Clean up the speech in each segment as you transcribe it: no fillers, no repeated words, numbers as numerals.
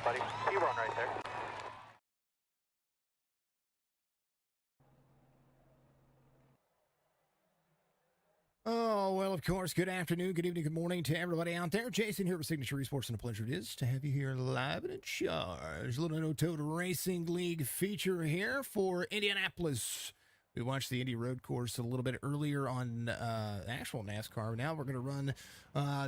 buddy. You run right there. Oh, well, of course, good afternoon, good evening, good morning to everybody out there. Jason here with Signature Esports, and a pleasure it is to have you here live and in charge. A little No-Toad Racing League feature here for Indianapolis. We watched the Indy Road Course a little bit earlier on actual NASCAR. Now we're going to run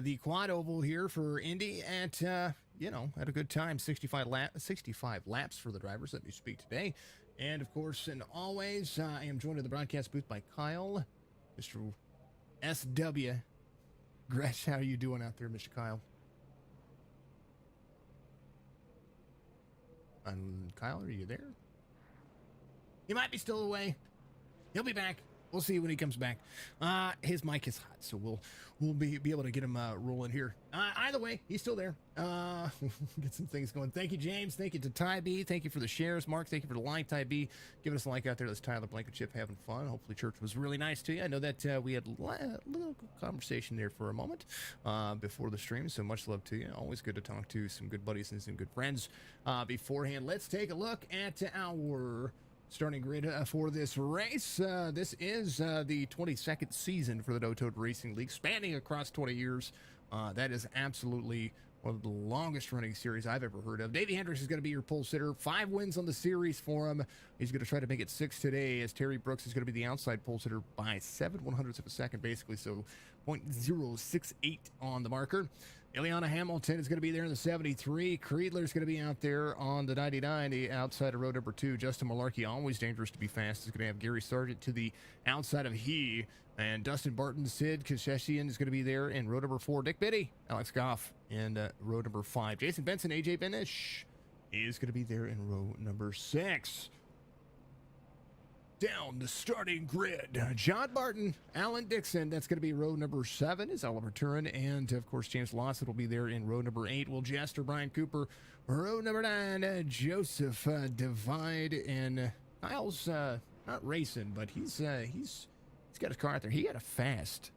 the quad oval here for Indy at, at a good time. 65 laps for the drivers that we speak today. And, of course, and always, I am joined in the broadcast booth by Kyle, Mr. SW. Gresh, how are you doing out there, Mr. Kyle? Kyle, are you there? He might be still away. He'll be back. We'll see when he comes back. His mic is hot, so we'll be able to get him rolling here. Either way, he's still there. Get some things going. Thank you, James. Thank you to Ty B. Thank you for the shares, Mark. Thank you for the like, Ty B. Giving us a like out there. That's Tyler Blankenship having fun. Hopefully, church was really nice to you. I know that we had a little conversation there for a moment before the stream, so much love to you. Always good to talk to some good buddies and some good friends beforehand. Let's take a look at our starting grid for this race. This is the 22nd season for the No-Toad Racing League, spanning across 20 years. That is absolutely one of the longest running series I've ever heard of. Davey Hendricks is going to be your pole sitter. 5 wins on the series for him. He's going to try to make it 6 today, as Terry Brooks is going to be the outside pole sitter by 7/100ths of a second, basically, so 0.068 on the marker. Ileana Hamilton is going to be there in the 73. Creedler is going to be out there on the 99, the outside of row number 2. Justin Malarkey, always dangerous to be fast, is going to have Gary Sargent to the outside of he. And Dustin Barton, Sid Kasheshian is going to be there in row number 4. Dick Biddy, Alex Goff in row number 5. Jason Benson, AJ Benish is going to be there in row number 6. Down the starting grid, John Barton, Alan Dixon, that's going to be row number 7, is Oliver Turin, and of course James Lawson will be there in row number 8. Will Jester, Brian Cooper, row number 9, Joseph Divide, and Kyle's not racing, but he's got his car out there. He had a fast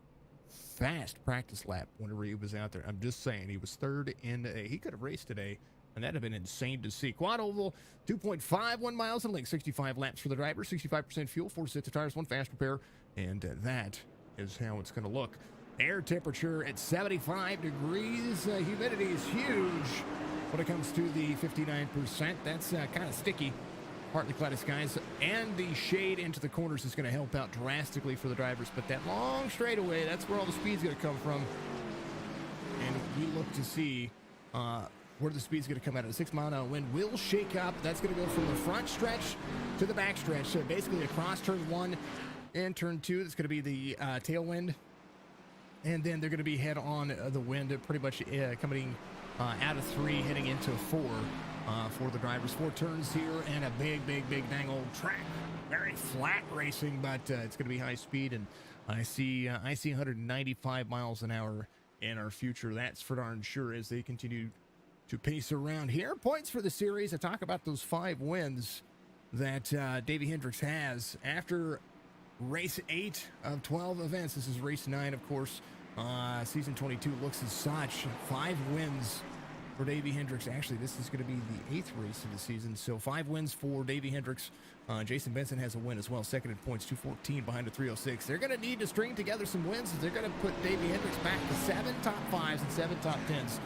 practice lap whenever he was out there. I'm just saying, he was third in he could have raced today, and that'd have been insane to see. Quad oval, 2.51 miles in length, 65 laps for the driver, 65% fuel, 4 sets of tires, 1 fast repair, and that is how it's going to look. Air temperature at 75 degrees. Humidity is huge when it comes to the 59%. That's kind of sticky. Partly cloudy skies, and the shade into the corners is going to help out drastically for the drivers. But that long straightaway, that's where all the speed's going to come from. And we look to see where the speed's going to come out. A 6-mile-an-hour wind will shake up. That's going to go from the front stretch to the back stretch. So basically across turn 1 and turn 2, that's going to be the tailwind. And then they're going to be head on the wind, pretty much coming out of 3, heading into 4 for the drivers. 4 turns here and a big dang old track. Very flat racing, but it's going to be high speed. And I see 195 miles an hour in our future. That's for darn sure as they continue to pace around here. Points for the series. I talk about those 5 wins that Davey Hendricks has after race 8 of 12 events. This is race 9, of course. Season 22 looks as such. 5 wins for Davey Hendricks. Actually, this is going to be the 8th race of the season. So 5 wins for Davey Hendricks. Jason Benson has a win as well. Second in points, 214 behind a 306. They're going to need to string together some wins. They're going to put Davey Hendricks back to 7 top 5s and 7 top 10s.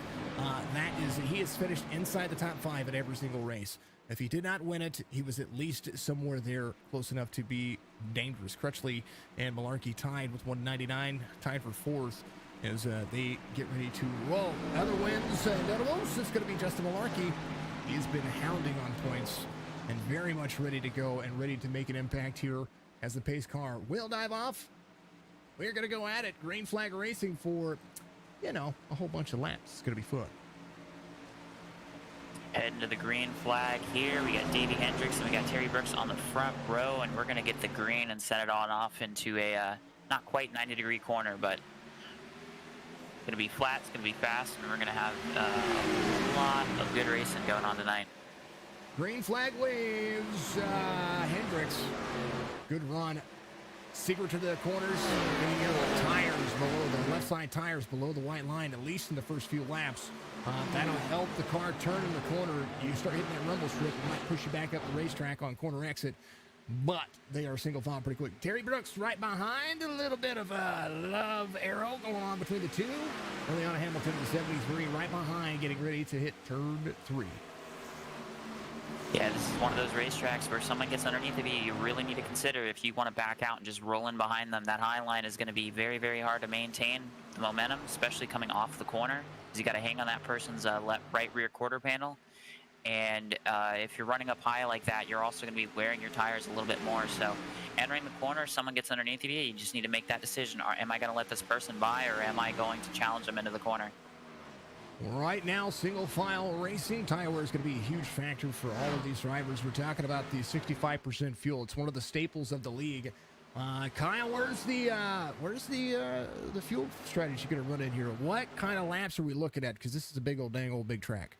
He has finished inside the top 5 at every single race. If he did not win it, he was at least somewhere there close enough to be dangerous. Crutchley and Malarkey tied with 199, tied for 4th as they get ready to roll. Other wins, notables, it's going to be Justin Malarkey. He's been hounding on points and very much ready to go and ready to make an impact here as the pace car will dive off. We're going to go at it. Green flag racing for, a whole bunch of laps. It's going to be fun. Heading to the green flag here. We got Davey Hendricks and we got Terry Brooks on the front row, and we're going to get the green and send it on off into a not quite 90-degree corner, but it's going to be flat, it's going to be fast, and we're going to have a lot of good racing going on tonight. Green flag waves. Hendricks, good run. Secret to the corners, getting your tires below the left side tires below the white line, at least in the first few laps. That'll help the car turn in the corner. You start hitting that rumble strip, it might push you back up the racetrack on corner exit, but they are single file pretty quick. Terry Brooks right behind, a little bit of a love arrow going on between the two. Leon Hamilton in the 73 right behind, getting ready to hit turn 3. Yeah, this is one of those racetracks where someone gets underneath of you, you really need to consider if you want to back out and just roll in behind them. That high line is going to be very, very hard to maintain the momentum, especially coming off the corner, because you got to hang on that person's right rear quarter panel. And if you're running up high like that, you're also going to be wearing your tires a little bit more. So entering the corner, someone gets underneath of you, you just need to make that decision. Am I going to let this person by, or am I going to challenge them into the corner? Right now, single file racing, tire wear is going to be a huge factor for all of these drivers. We're talking about the 65% fuel. It's one of the staples of the league. Kyle, where's the fuel strategy going to run in here? What kind of laps are we looking at? Because this is a big old dang old big track.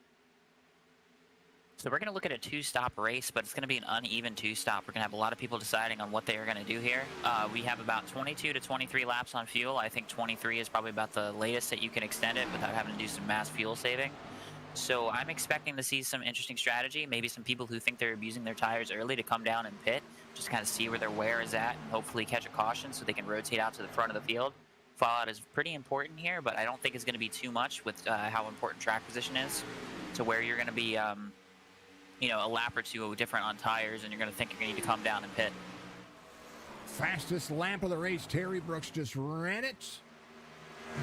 So we're going to look at a 2-stop race, but it's going to be an uneven 2-stop. We're going to have a lot of people deciding on what they are going to do here. We have about 22 to 23 laps on fuel. I think 23 is probably about the latest that you can extend it without having to do some mass fuel saving. So I'm expecting to see some interesting strategy, maybe some people who think they're abusing their tires early to come down and pit, just kind of see where their wear is at and hopefully catch a caution so they can rotate out to the front of the field. Fallout is pretty important here, but I don't think it's going to be too much with how important track position is to where you're going to be a lap or two different on tires, and you're going to think you're going to need to come down and pit. Fastest lap of the race, Terry Brooks just ran it.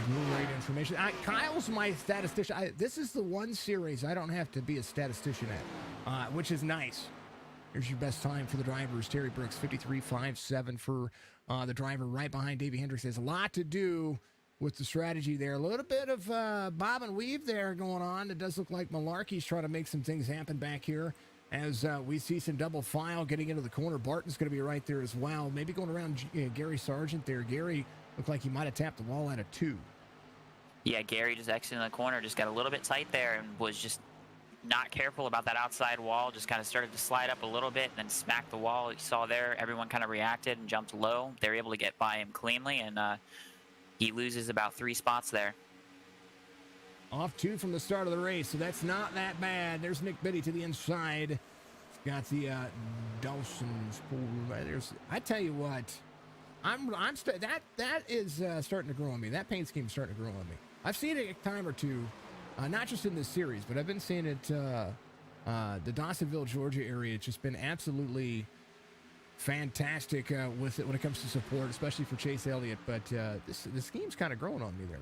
Great information. Kyle's my statistician. This is the one series I don't have to be a statistician at, which is nice. Here's your best time for the drivers. Terry Brooks, 53.57 for the driver right behind Davey Hendricks. Has a lot to do with the strategy there. A little bit of bob and weave there going on. It does look like Malarkey's trying to make some things happen back here as we see some double file getting into the corner. Barton's going to be right there as well. Maybe going around Gary Sargent there. Gary looked like he might have tapped the wall at a 2. Yeah, Gary just exited the corner, just got a little bit tight there and was just not careful about that outside wall. Just kind of started to slide up a little bit and then smacked the wall. You saw there, everyone kind of reacted and jumped low. They were able to get by him cleanly, and he loses about 3 spots there. Off 2 from the start of the race, so that's not that bad. There's Nick Biddy to the inside. Got the Dawson's pool. I tell you what, that is starting to grow on me. That paint scheme is starting to grow on me. I've seen it a time or two, not just in this series, but I've been seeing it the Dawsonville, Georgia area. It's just been absolutely fantastic with it when it comes to support, especially for Chase Elliott. But the scheme's kind of growing on me there.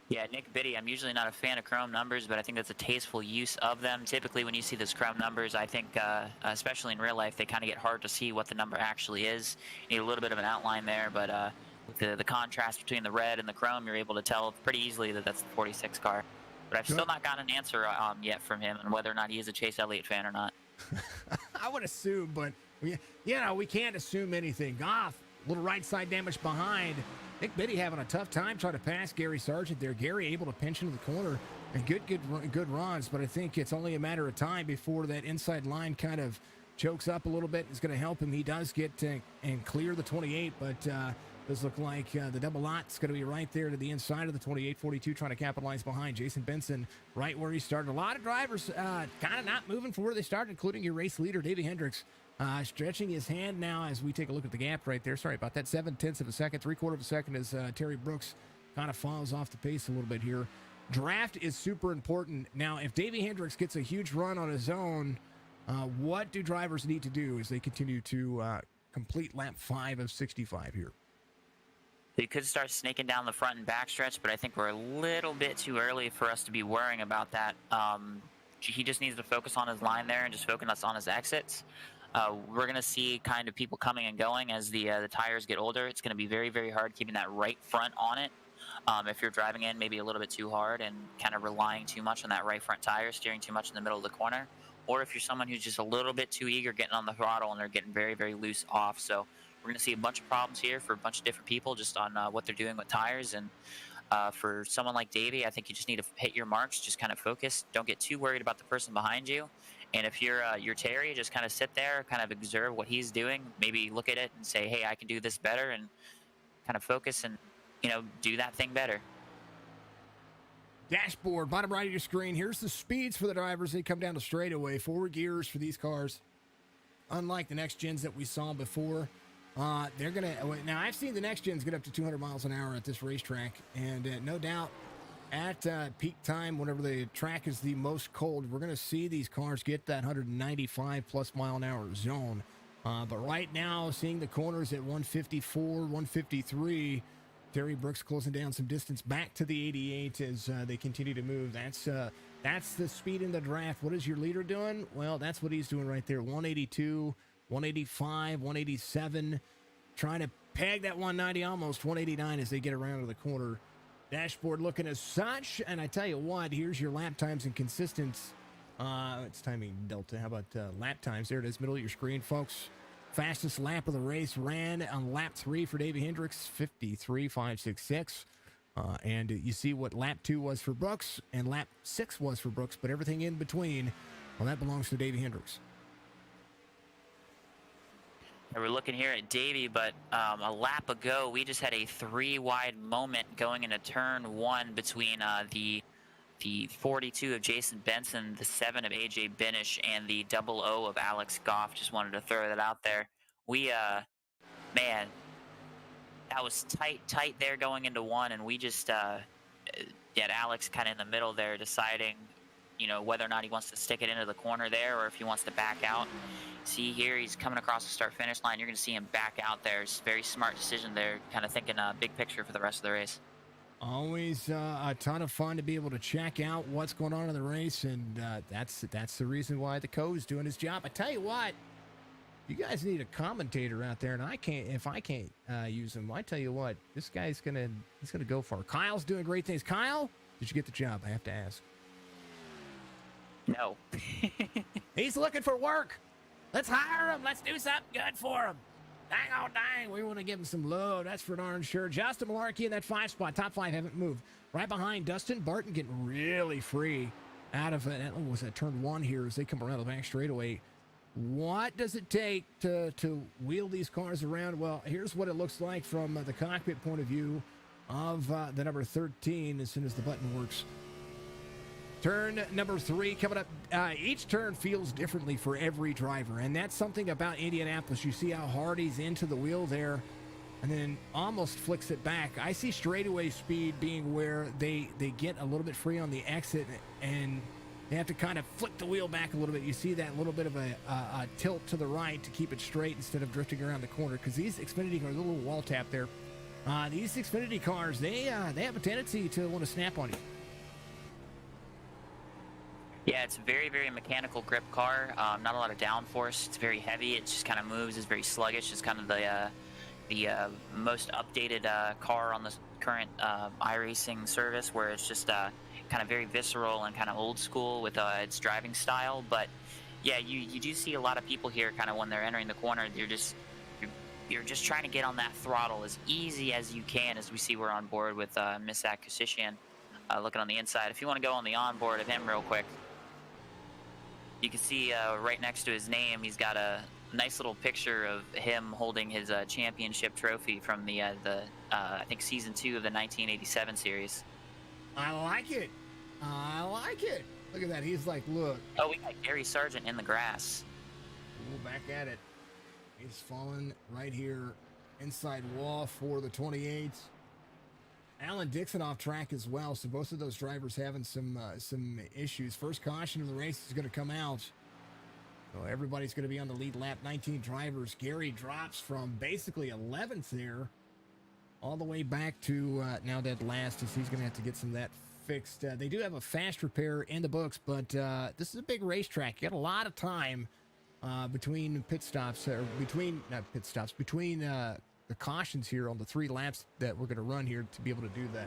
Yeah, Nick Biddy, I'm usually not a fan of chrome numbers, but I think that's a tasteful use of them. Typically, when you see those chrome numbers, I think, especially in real life, they kind of get hard to see what the number actually is. You need a little bit of an outline there, but with the contrast between the red and the chrome, you're able to tell pretty easily that that's the 46 car. But I've still not gotten an answer yet from him on whether or not he is a Chase Elliott fan or not. I would assume, but we can't assume anything. Goff, little right side damage behind. Nick Biddy having a tough time trying to pass Gary Sargent there. Gary able to pinch into the corner and good runs, but I think it's only a matter of time before that inside line kind of chokes up a little bit. It's going to help him. He does get and clear the 28, but does look like the double lot's going to be right there to the inside of the 28-42, trying to capitalize behind Jason Benson right where he started. A lot of drivers kind of not moving from where they started, including your race leader, Davey Hendricks. Stretching his hand now as we take a look at the gap right there. Sorry about that. 0.7 of a second, 3/4 of a second as Terry Brooks kind of falls off the pace a little bit here. Draft is super important. Now, if Davey Hendricks gets a huge run on his own, what do drivers need to do as they continue to complete lap 5 of 65 here? He could start snaking down the front and back stretch, but I think we're a little bit too early for us to be worrying about that. He just needs to focus on his line there and just focus on his exits. We're going to see kind of people coming and going as the tires get older. It's going to be very, very hard keeping that right front on it. If you're driving in maybe a little bit too hard and kind of relying too much on that right front tire, steering too much in the middle of the corner, or if you're someone who's just a little bit too eager getting on the throttle and they're getting very, very loose off. So we're going to see a bunch of problems here for a bunch of different people just on what they're doing with tires. And for someone like Davey, I think you just need to hit your marks, just kind of focus. Don't get too worried about the person behind you, And if you're Terry, just kind of sit there, kind of observe what he's doing, maybe look at it and say, hey, I can do this better, and kind of focus and, do that thing better. Dashboard, bottom right of your screen. Here's the speeds for the drivers. They come down the straightaway. 4 gears for these cars. Unlike the next gens that we saw before, they're going to... Now, I've seen the next gens get up to 200 miles an hour at this racetrack. And no doubt, at peak time, whenever the track is the most cold, we're going to see these cars get that 195-plus mile-an-hour zone. But right now, seeing the corners at 154, 153... Terry Brooks closing down some distance back to the 88 as they continue to move. That's the speed in the draft. What is your leader doing? Well, that's what he's doing right there. 182, 185, 187. Trying to peg that 190, almost 189 as they get around to the corner. Dashboard looking as such. And I tell you what, here's your lap times and consistence. It's timing delta. How about lap times? There it is, middle of your screen, folks. Fastest lap of the race ran on lap 3 for Davey Hendricks, 53.566. And you see what lap 2 was for Brooks and lap 6 was for Brooks, but everything in between, well, that belongs to Davey Hendricks. We're looking here at Davey, but a lap ago, we just had a 3-wide moment going into turn 1 between the 42 of Jason Benson, the 7 of AJ Benish, and the 00 of Alex Goff. Just wanted to throw that out there. We, man, that was tight there going into 1, and we just had Alex kind of in the middle there deciding, whether or not he wants to stick it into the corner there or if he wants to back out. See here, he's coming across the start-finish line. You're going to see him back out there. It's a very smart decision there, kind of thinking big picture for the rest of the race. Always a ton of fun to be able to check out what's going on in the race, and that's the reason why the co's doing his job. I tell you what, you guys need a commentator out there, and if I can't use him, I tell you what, this guy's he's gonna go far. Kyle's doing great things. Kyle, did you get the job? I have to ask. No. He's looking for work. Let's hire him. Let's do something good for him. Dang, we want to give him some love. That's for darn sure. Justin Malarkey in that 5 spot. Top 5 haven't moved. Right behind Dustin Barton getting really free out of it. What was that, turn 1 here as they come around the back straightaway. What does it take to wheel these cars around? Well, here's what it looks like from the cockpit point of view of the number 13 as soon as the button works. Turn number 3 coming up. Each turn feels differently for every driver, and that's something about Indianapolis. You see how hard he's into the wheel there, and then almost flicks it back. I see straightaway speed being where they get a little bit free on the exit, and they have to kind of flick the wheel back a little bit. You see that little bit of a tilt to the right to keep it straight instead of drifting around the corner, because these Xfinity cars, a little wall tap there. These Xfinity cars, they have a tendency to want to snap on you. Yeah, it's a very, very mechanical grip car. Not a lot of downforce. It's very heavy. It just kind of moves. It's very sluggish. It's kind of the most updated car on the current iRacing service, where it's just kind of very visceral and kind of old school with its driving style. But yeah, you do see a lot of people here kind of when they're entering the corner, you're just trying to get on that throttle as easy as you can, as we see we're on board with Misak Kusishian looking on the inside. If you want to go on the onboard of him real quick, you can see right next to his name, he's got a nice little picture of him holding his championship trophy from the I think season 2 of the 1987 series. I like it. Look at that. He's like, look. Oh, we got Gary Sargent in the grass. We're back at it. He's falling right here inside wall for the 28. Alan Dixon off track as well, so both of those drivers having some issues. First caution of the race is going to come out. So everybody's going to be on the lead lap. 19 drivers. Gary drops from basically 11th there all the way back to now dead last, as he's going to have to get some of that fixed. They do have a fast repair in the books, but this is a big racetrack. You got a lot of time between pit stops, or between the cautions here on the 3 laps that we're going to run here to be able to do that.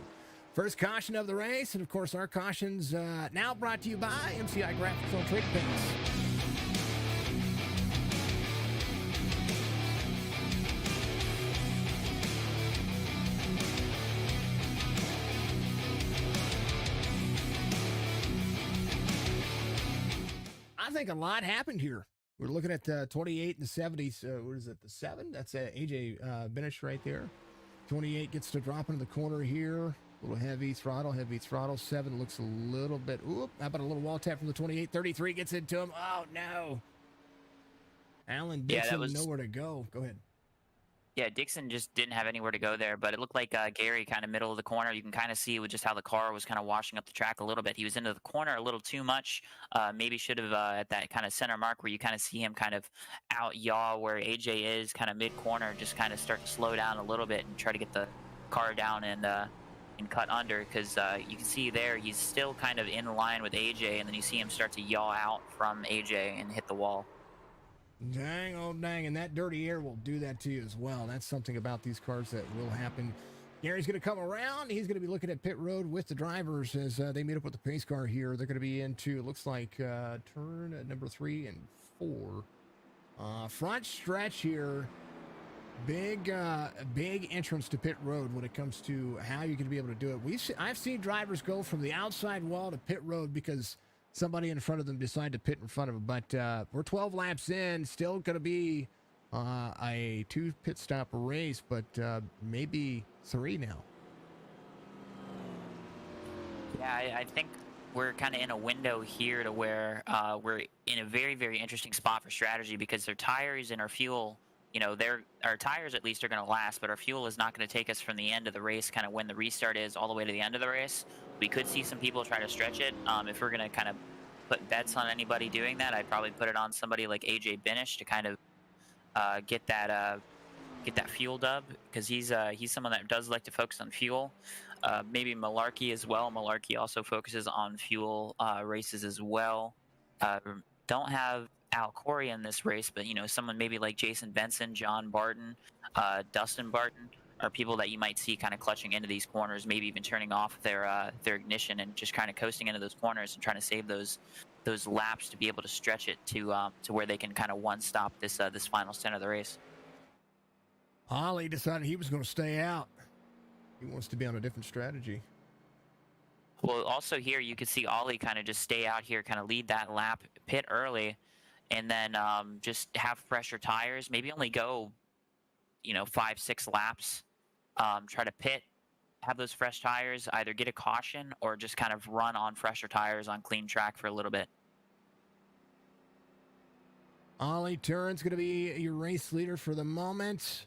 First caution of the race, and of course our cautions now brought to you by MCI Graphics on Trade Paints. I think a lot happened here. We're looking at 28 and the 70s. What is it, the 7? That's AJ Benish right there. 28 gets to drop into the corner here. A little heavy throttle. 7 looks a little bit. Oop, how about a little wall tap from the 28? 33 gets into him. Oh, no. Alan Dixon, nowhere to go. Go ahead. Yeah, Dixon just didn't have anywhere to go there, but it looked like Gary kind of middle of the corner. You can kind of see with just how the car was kind of washing up the track a little bit. He was into the corner a little too much. Maybe should have at that kind of center mark where you kind of see him kind of out yaw where AJ is, kind of mid corner, just kind of start to slow down a little bit and try to get the car down and cut under, because you can see there he's still kind of in line with AJ, and then you see him start to yaw out from AJ and hit the wall. Dang, oh dang, and that dirty air will do that to you as well. That's something about these cars that will happen. Gary's going to come around. He's going to be looking at pit road with the drivers as they meet up with the pace car here. They're going to be into, it looks like, turn number 3 and 4. Front stretch here. Big entrance to pit road when it comes to how you're going to be able to do it. I've seen drivers go from the outside wall to pit road because somebody in front of them decided to pit in front of them. But we're 12 laps in, still going to be a 2 pit stop race, but maybe 3 now. Yeah, I think we're kind of in a window here to where we're in a very, very interesting spot for strategy, because their tires and our fuel, our tires at least are going to last, but our fuel is not going to take us from the end of the race, kind of when the restart is, all the way to the end of the race. We could see some people try to stretch it. If we're going to kind of put bets on anybody doing that, I'd probably put it on somebody like AJ Benish to kind of get that fuel dub, because he's someone that does like to focus on fuel. Maybe Malarkey as well. Malarkey also focuses on fuel races as well. Don't have Al Corey in this race, but someone maybe like Jason Benson, John Barton, Dustin Barton are people that you might see kind of clutching into these corners, maybe even turning off their ignition and just kind of coasting into those corners and trying to save those laps to be able to stretch it to where they can kind of one stop this final stint of the race. Ollie decided he was going to stay out. He wants to be on a different strategy. Well, also here you could see Ollie kind of just stay out here, kind of lead that lap, pit early, and then just have fresher tires. Maybe only go 5-6 laps. Try to pit, have those fresh tires, either get a caution or just kind of run on fresher tires on clean track for a little bit. Ollie Turin's going to be your race leader for the moment.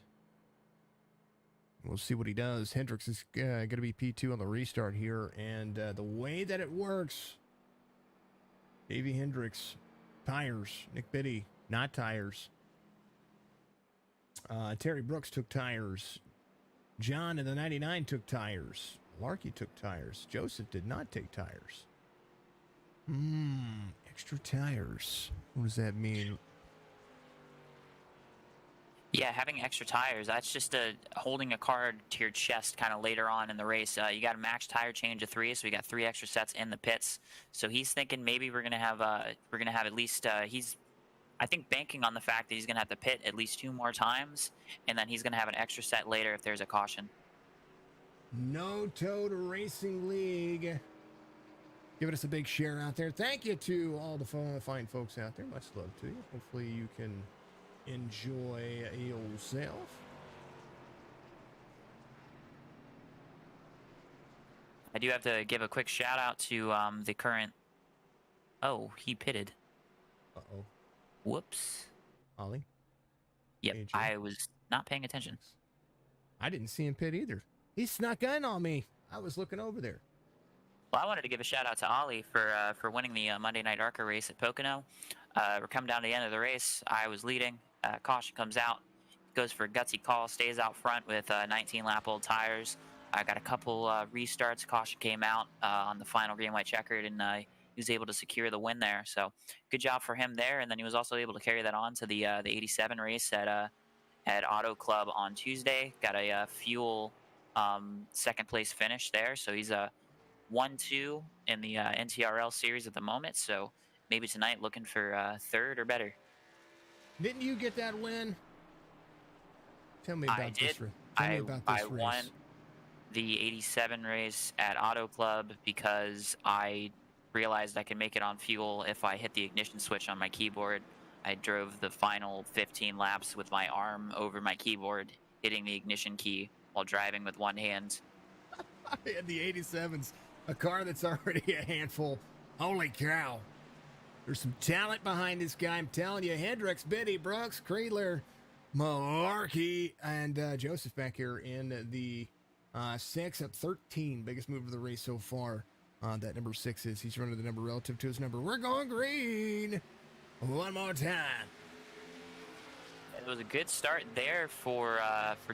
We'll see what he does. Hendricks is going to be P2 on the restart here, and the way that it works, Davey Hendricks, tires. Nick Biddy, not tires. Terry Brooks took tires. John in the 99 took tires. Larky took tires. Joseph did not take tires. Extra tires. What does that mean? Yeah, having extra tires, that's just holding a card to your chest kind of later on in the race. You got a max tire change of 3, so we got 3 extra sets in the pits. So he's thinking maybe we're gonna have at least he's, I think, banking on the fact that he's gonna have to pit at least 2 more times, and then he's gonna have an extra set later if there's a caution. No Toad Racing League. Giving us a big share out there. Thank you to all the fine folks out there. Much love to you. Hopefully you can enjoy yourself. I do have to give a quick shout out to the current. Oh, he pitted. Uh-oh. Whoops. Ollie? Yep, I was not paying attention. I didn't see him pit either. He snuck in on me. I was looking over there. Well, I wanted to give a shout out to Ollie for winning the Monday Night ARCA race at Pocono. We're coming down to the end of the race. I was leading. Caution comes out. Goes for a gutsy call. Stays out front with 19-lap-old tires. I got a couple restarts. Caution came out on the final green-white checkered, and he was able to secure the win there. So good job for him there. And then he was also able to carry that on to the 87 race at Auto Club on Tuesday. Got a fuel second-place finish there. So he's a 1-2 in the NTRL series at the moment. So maybe tonight looking for third or better. Didn't you get that win? Tell me about this race. I won the 87 race at Auto Club because I realized I could make it on fuel if I hit the ignition switch on my keyboard. I drove the final 15 laps with my arm over my keyboard, hitting the ignition key while driving with one hand. And the 87's a car that's already a handful. Holy cow. There's some talent behind this guy. I'm telling you, Hendricks, Biddy, Brooks, Creedler, Malarkey, and Joseph back here in the 6 at 13. Biggest move of the race so far. That number 6 is. He's running the number relative to his number. We're going green. One more time. It was a good start there for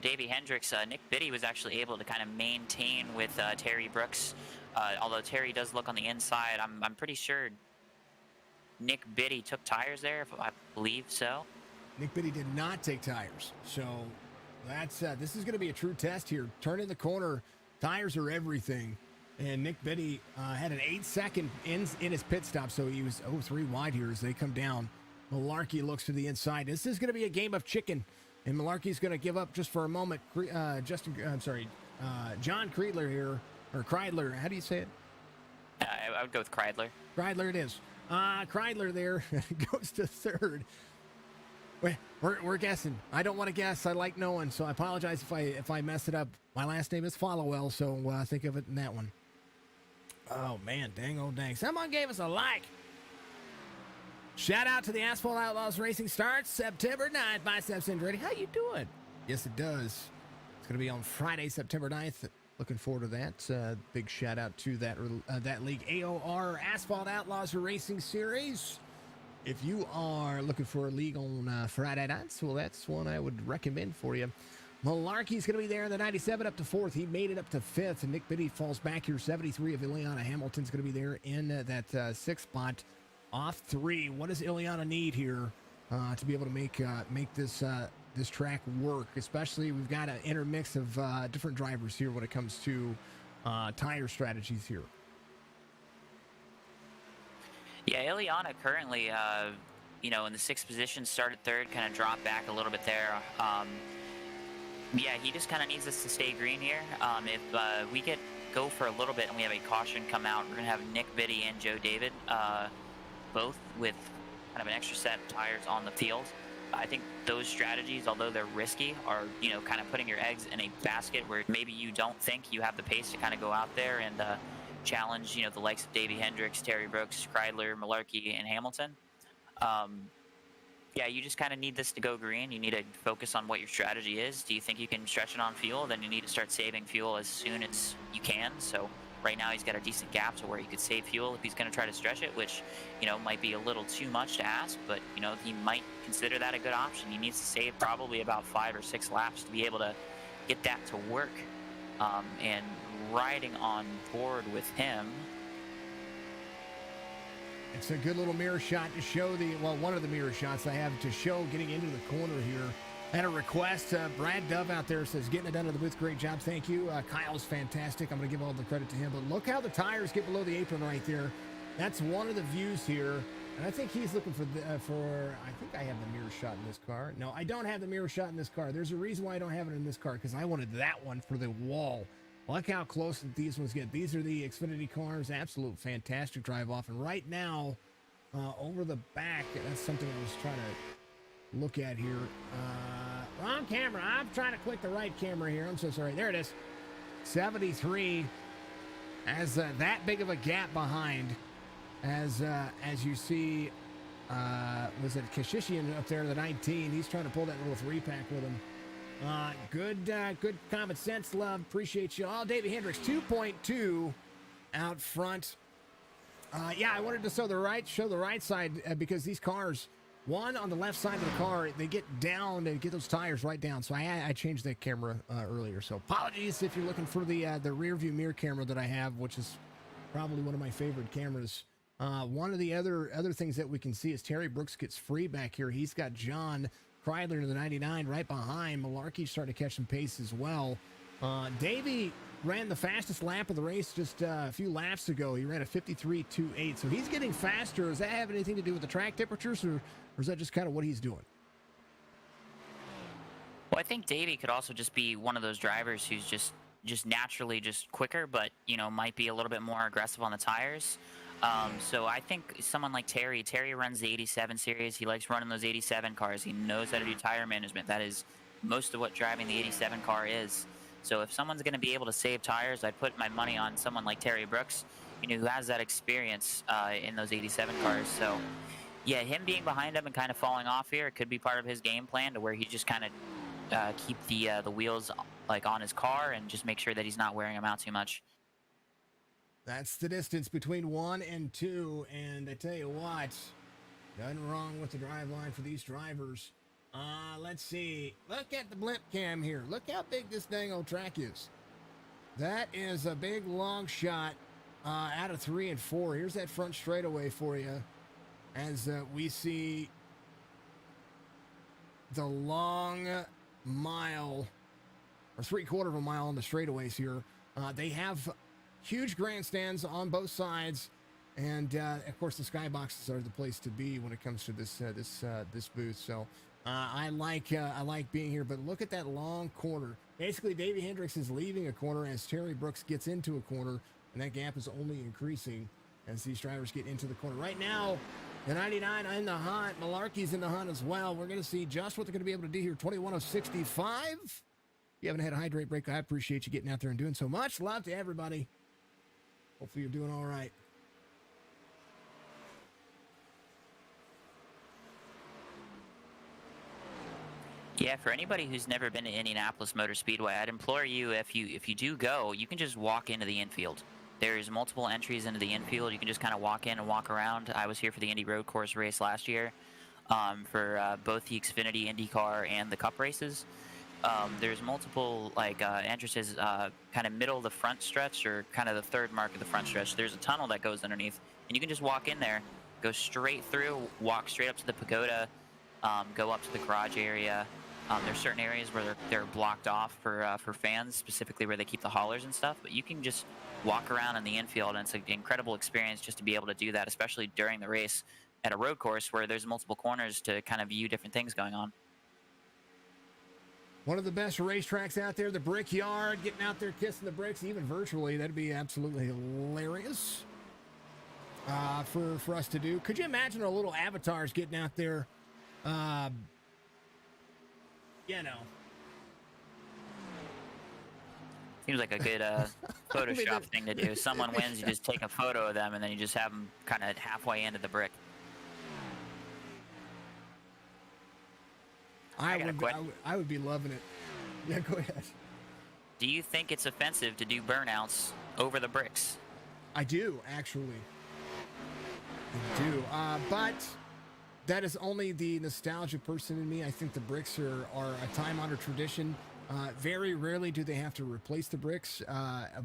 Davey Hendricks. Nick Biddy was actually able to kind of maintain with Terry Brooks. Although Terry does look on the inside, I'm pretty sure Nick Biddy took tires there, I believe so. Nick Biddy did not take tires. So that's this is going to be a true test here. Turning the corner, tires are everything. And Nick Biddy had an 8-second in his pit stop, so he was 3 wide here as they come down. Malarkey looks to the inside. This is going to be a game of chicken, and Malarkey's going to give up just for a moment. John Creedler here, or Kreidler. How do you say it? I would go with Kreidler. Kreidler it is. Kreidler there goes to third. We're guessing. I don't want to guess. I like knowing, so I apologize if I mess it up. My last name is Followell, so think of it in that one. Oh, man. Dang, oh, dang. Someone gave us a like. Shout out to the Asphalt Outlaws Racing. Starts September 9th. Biceps and ready. How you doing? Yes, it does. It's going to be on Friday, September 9th. Looking forward to that. Big shout out to that league, AOR Asphalt Outlaws Racing Series. If you are looking for a league on Friday nights, well, that's one I would recommend for you. Malarkey's going to be there in the 97 up to 4th. He made it up to 5th, and Nick Biddy falls back here. 73 of Ileana Hamilton's going to be there in that 6th spot. Off 3. What does Ileana need here to be able to make this track work? Especially, we've got an intermix of different drivers here when it comes to tire strategies here. Yeah, Ileana currently, in the 6th position, started 3rd, kind of dropped back a little bit there. Yeah, he just kind of needs us to stay green here. If we go for a little bit and we have a caution come out, we're going to have Nick Biddy and Joe David both with kind of an extra set of tires on the field. I think those strategies, although they're risky, are, kind of putting your eggs in a basket where maybe you don't think you have the pace to kind of go out there and challenge, the likes of Davey Hendricks, Terry Brooks, Kreidler, Malarkey, and Hamilton. Yeah, you just kind of need this to go green. You need to focus on what your strategy is. Do you think you can stretch it on fuel? Then you need to start saving fuel as soon as you can. So right now he's got a decent gap to where he could save fuel if he's going to try to stretch it, which, might be a little too much to ask, but, he might consider that a good option. He needs to save probably about 5 or 6 laps to be able to get that to work. And riding on board with him, it's a good little mirror shot to show one of the mirror shots I have to show getting into the corner here. I had a request. Brad Dove out there says, getting it done to the booth. Great job. Thank you. Kyle's fantastic. I'm going to give all the credit to him. But look how the tires get below the apron right there. That's one of the views here. And I think he's looking for I think I have the mirror shot in this car. No, I don't have the mirror shot in this car. There's a reason why I don't have it in this car, because I wanted that one for the wall. Look how close these ones get. These are the Xfinity cars. Absolute fantastic drive off. And right now, over the back, that's something I was trying to look at here. Wrong camera. I'm trying to click the right camera here. I'm so sorry. There it is. 73 has that big of a gap behind. As you see, was it Kashishian up there, the 19? He's trying to pull that little 3-pack with him. Good common sense, love. Appreciate you all. Davey Hendricks, 2.2 out front. Yeah, I wanted to show the right side because these cars, one on the left side of the car, they get down and get those tires right down. So I changed that camera earlier. So apologies if you're looking for the rear view mirror camera that I have, which is probably one of my favorite cameras. One of the other things that we can see is Terry Brooks gets free back here. He's got John Kreidler to the 99 right behind. Malarkey starting to catch some pace as well. Davey ran the fastest lap of the race just a few laps ago. He ran a 53.28, so he's getting faster. Does that have anything to do with the track temperatures, or is that just kind of what he's doing? Well, I think Davey could also just be one of those drivers who's just naturally just quicker, but, might be a little bit more aggressive on the tires. So I think someone like Terry runs the 87 series. He likes running those 87 cars. He knows how to do tire management. That is most of what driving the 87 car is. So if someone's going to be able to save tires, I'd put my money on someone like Terry Brooks, who has that experience in those 87 cars. So yeah, him being behind him and kind of falling off here, it could be part of his game plan to where he just kind of keep the wheels like on his car and just make sure that he's not wearing them out too much. That's the distance between 1 and 2, and I tell you what, nothing wrong with the drive line for these drivers. Let's see. Look at the blimp cam here. Look how big this dang old track is. That is a big long shot out of 3 and 4. Here's that front straightaway for you as we see the long mile or 3/4 of a mile on the straightaways here. They have huge grandstands on both sides, and of course the skyboxes are the place to be when it comes to this booth. So I like being here. But look at that long corner. Basically, Davey Hendricks is leaving a corner as Terry Brooks gets into a corner, and that gap is only increasing as these drivers get into the corner. Right now, the 99 in the hunt. Malarkey's in the hunt as well. We're going to see just what they're going to be able to do here. 21 of 65. If you haven't had a hydrate break, I appreciate you getting out there and doing so much. Love to everybody. Hopefully you're doing all right. Yeah, for anybody who's never been to Indianapolis Motor Speedway, I'd implore you, if you do go, you can just walk into the infield. There's multiple entries into the infield. You can just kind of walk in and walk around. I was here for the Indy Road Course race last year for both the Xfinity IndyCar and the Cup races. There's multiple entrances kind of middle of the front stretch or kind of the third mark of the front stretch. There's a tunnel that goes underneath, and you can just walk in there, go straight through, walk straight up to the pagoda, go up to the garage area. There's certain areas where they're blocked off for fans, specifically where they keep the haulers and stuff. But you can just walk around in the infield, and it's an incredible experience just to be able to do that, especially during the race at a road course where there's multiple corners to kind of view different things going on. One of the best racetracks out there, the Brickyard, getting out there kissing the bricks, even virtually. That'd be absolutely hilarious for us to do. Could you imagine our little avatars getting out there? Seems like a good Photoshop thing to do. Someone wins, you just take a photo of them, and then you just have them kind of halfway into the brick. I would be loving it. Yeah, go ahead. Do you think it's offensive to do burnouts over the bricks? I do, actually. I do. But that is only the nostalgic person in me. I think the bricks are a time-honored tradition. Very rarely do they have to replace the bricks,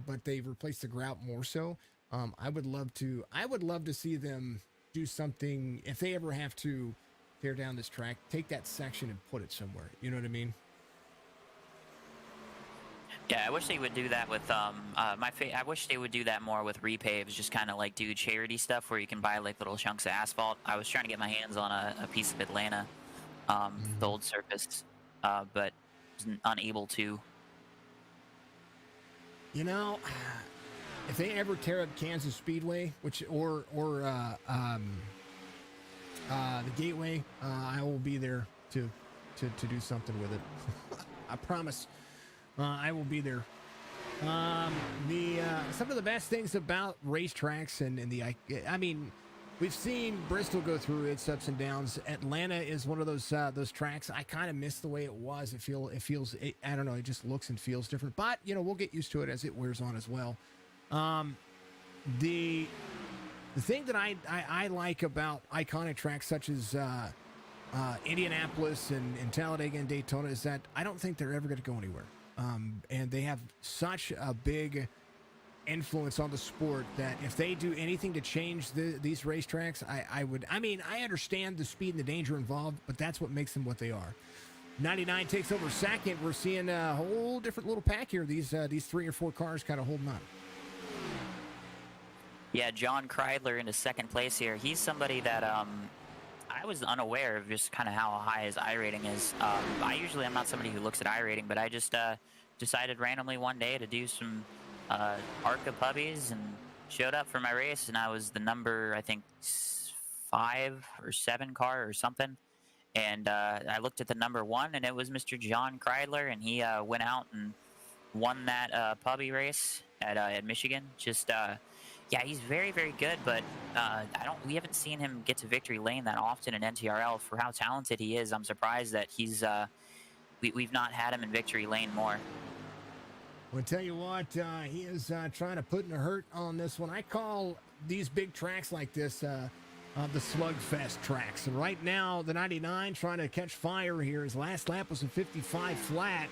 but they've replaced the grout more so. I would love to see them do something if they ever have to tear down this track, take that section and put it somewhere. You know what I mean? Yeah, I wish they would do that with I wish they would do that more with repaves, just kind of like do charity stuff where you can buy like little chunks of asphalt. I was trying to get my hands on a piece of Atlanta, the old surface, but was unable to. You know, if they ever tear up Kansas Speedway, or the Gateway, I will be there to do something with it. I promise. I will be there. Some of the best things about racetracks I mean, we've seen Bristol go through its ups and downs. Atlanta is one of those tracks. I kind of miss the way it was. It feels I don't know. It just looks and feels different. But we'll get used to it as it wears on as well. The thing that I like about iconic tracks such as Indianapolis and Talladega and Daytona is that I don't think they're ever going to go anywhere. And they have such a big influence on the sport that if they do anything to change these racetracks, I understand the speed and the danger involved, but that's what makes them what they are. 99 takes over second. We're seeing a whole different little pack here. These 3 or 4 cars kind of holding on. Yeah, John Kreidler into second place here. He's somebody that I was unaware of just kind of how high his iRating is. I'm not somebody who looks at iRating, but I just decided randomly one day to do some ARCA puppies and showed up for my race, and I was the number, I think, 5 or 7 car or something. And I looked at the number 1, and it was Mr. John Kreidler, and he went out and won that puppy race at Michigan. Just yeah, he's very, very good, but we haven't seen him get to victory lane that often in NTRL. For how talented he is, I'm surprised that we've not had him in victory lane more. Well, tell you what, he is trying to put in a hurt on this one. I call these big tracks like this the slugfest tracks. And right now, the 99 trying to catch fire here. His last lap was a 55 flat.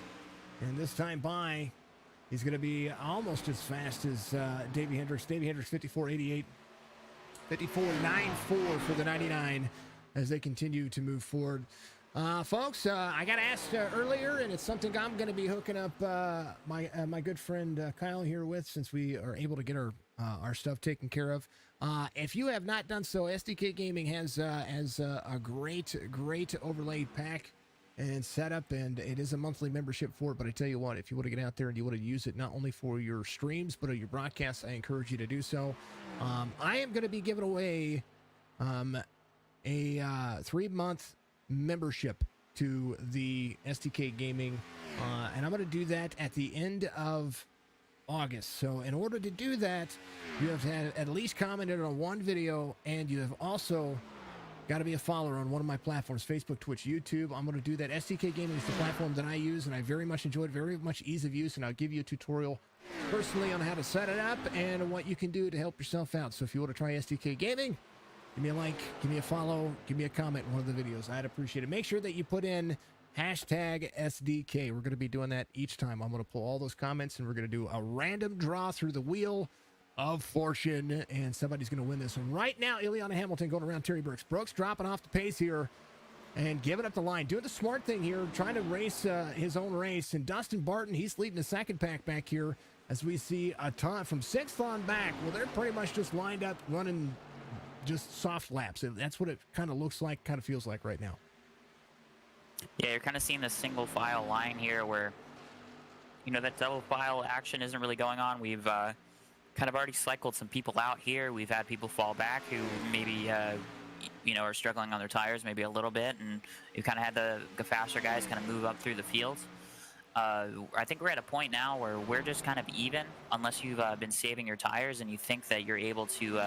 And this time by, he's going to be almost as fast as Davey Hendricks. Davey Hendricks 54.88, 54.94 for the 99 as they continue to move forward. Folks, I got asked earlier, and it's something I'm going to be hooking up my good friend Kyle here with, since we are able to get our stuff taken care of. If you have not done so, SDK Gaming has a great overlaid pack and setup, and it is a monthly membership for it. But I tell you what, if you want to get out there and you want to use it not only for your streams but your broadcasts, I encourage you to do so. I am going to be giving away a 3-month membership to the SDK Gaming, and I'm going to do that at the end of August. So in order to do that, you have to have at least commented on one video, and you have also got to be a follower on one of my platforms: Facebook, Twitch, YouTube. I'm going to do that. SDK Gaming is the platform that I use, and I very much enjoy it. Very much ease of use, and I'll give you a tutorial personally on how to set it up and what you can do to help yourself out. So if you want to try SDK Gaming, give me a like, give me a follow, give me a comment in one of the videos. I'd appreciate it. Make sure that you put in hashtag SDK. We're going to be doing that each time. I'm going to pull all those comments, and we're going to do a random draw through the wheel of fortune, and somebody's going to win this one. Right now, Ileana Hamilton going around Terry Brooks. Brooks dropping off the pace here and giving up the line. Doing the smart thing here, trying to race his own race. And Dustin Barton, he's leading the second pack back here as we see a ton from 6th on back. Well, they're pretty much just lined up running just soft laps. That's what it kind of looks like, kind of feels like right now. Yeah, you're kind of seeing this single file line here where, that double file action isn't really going on. We've kind of already cycled some people out here. We've had people fall back who maybe, are struggling on their tires maybe a little bit, and you've kind of had the faster guys kind of move up through the field. I think we're at a point now where we're just kind of even, unless you've been saving your tires and you think that you're able to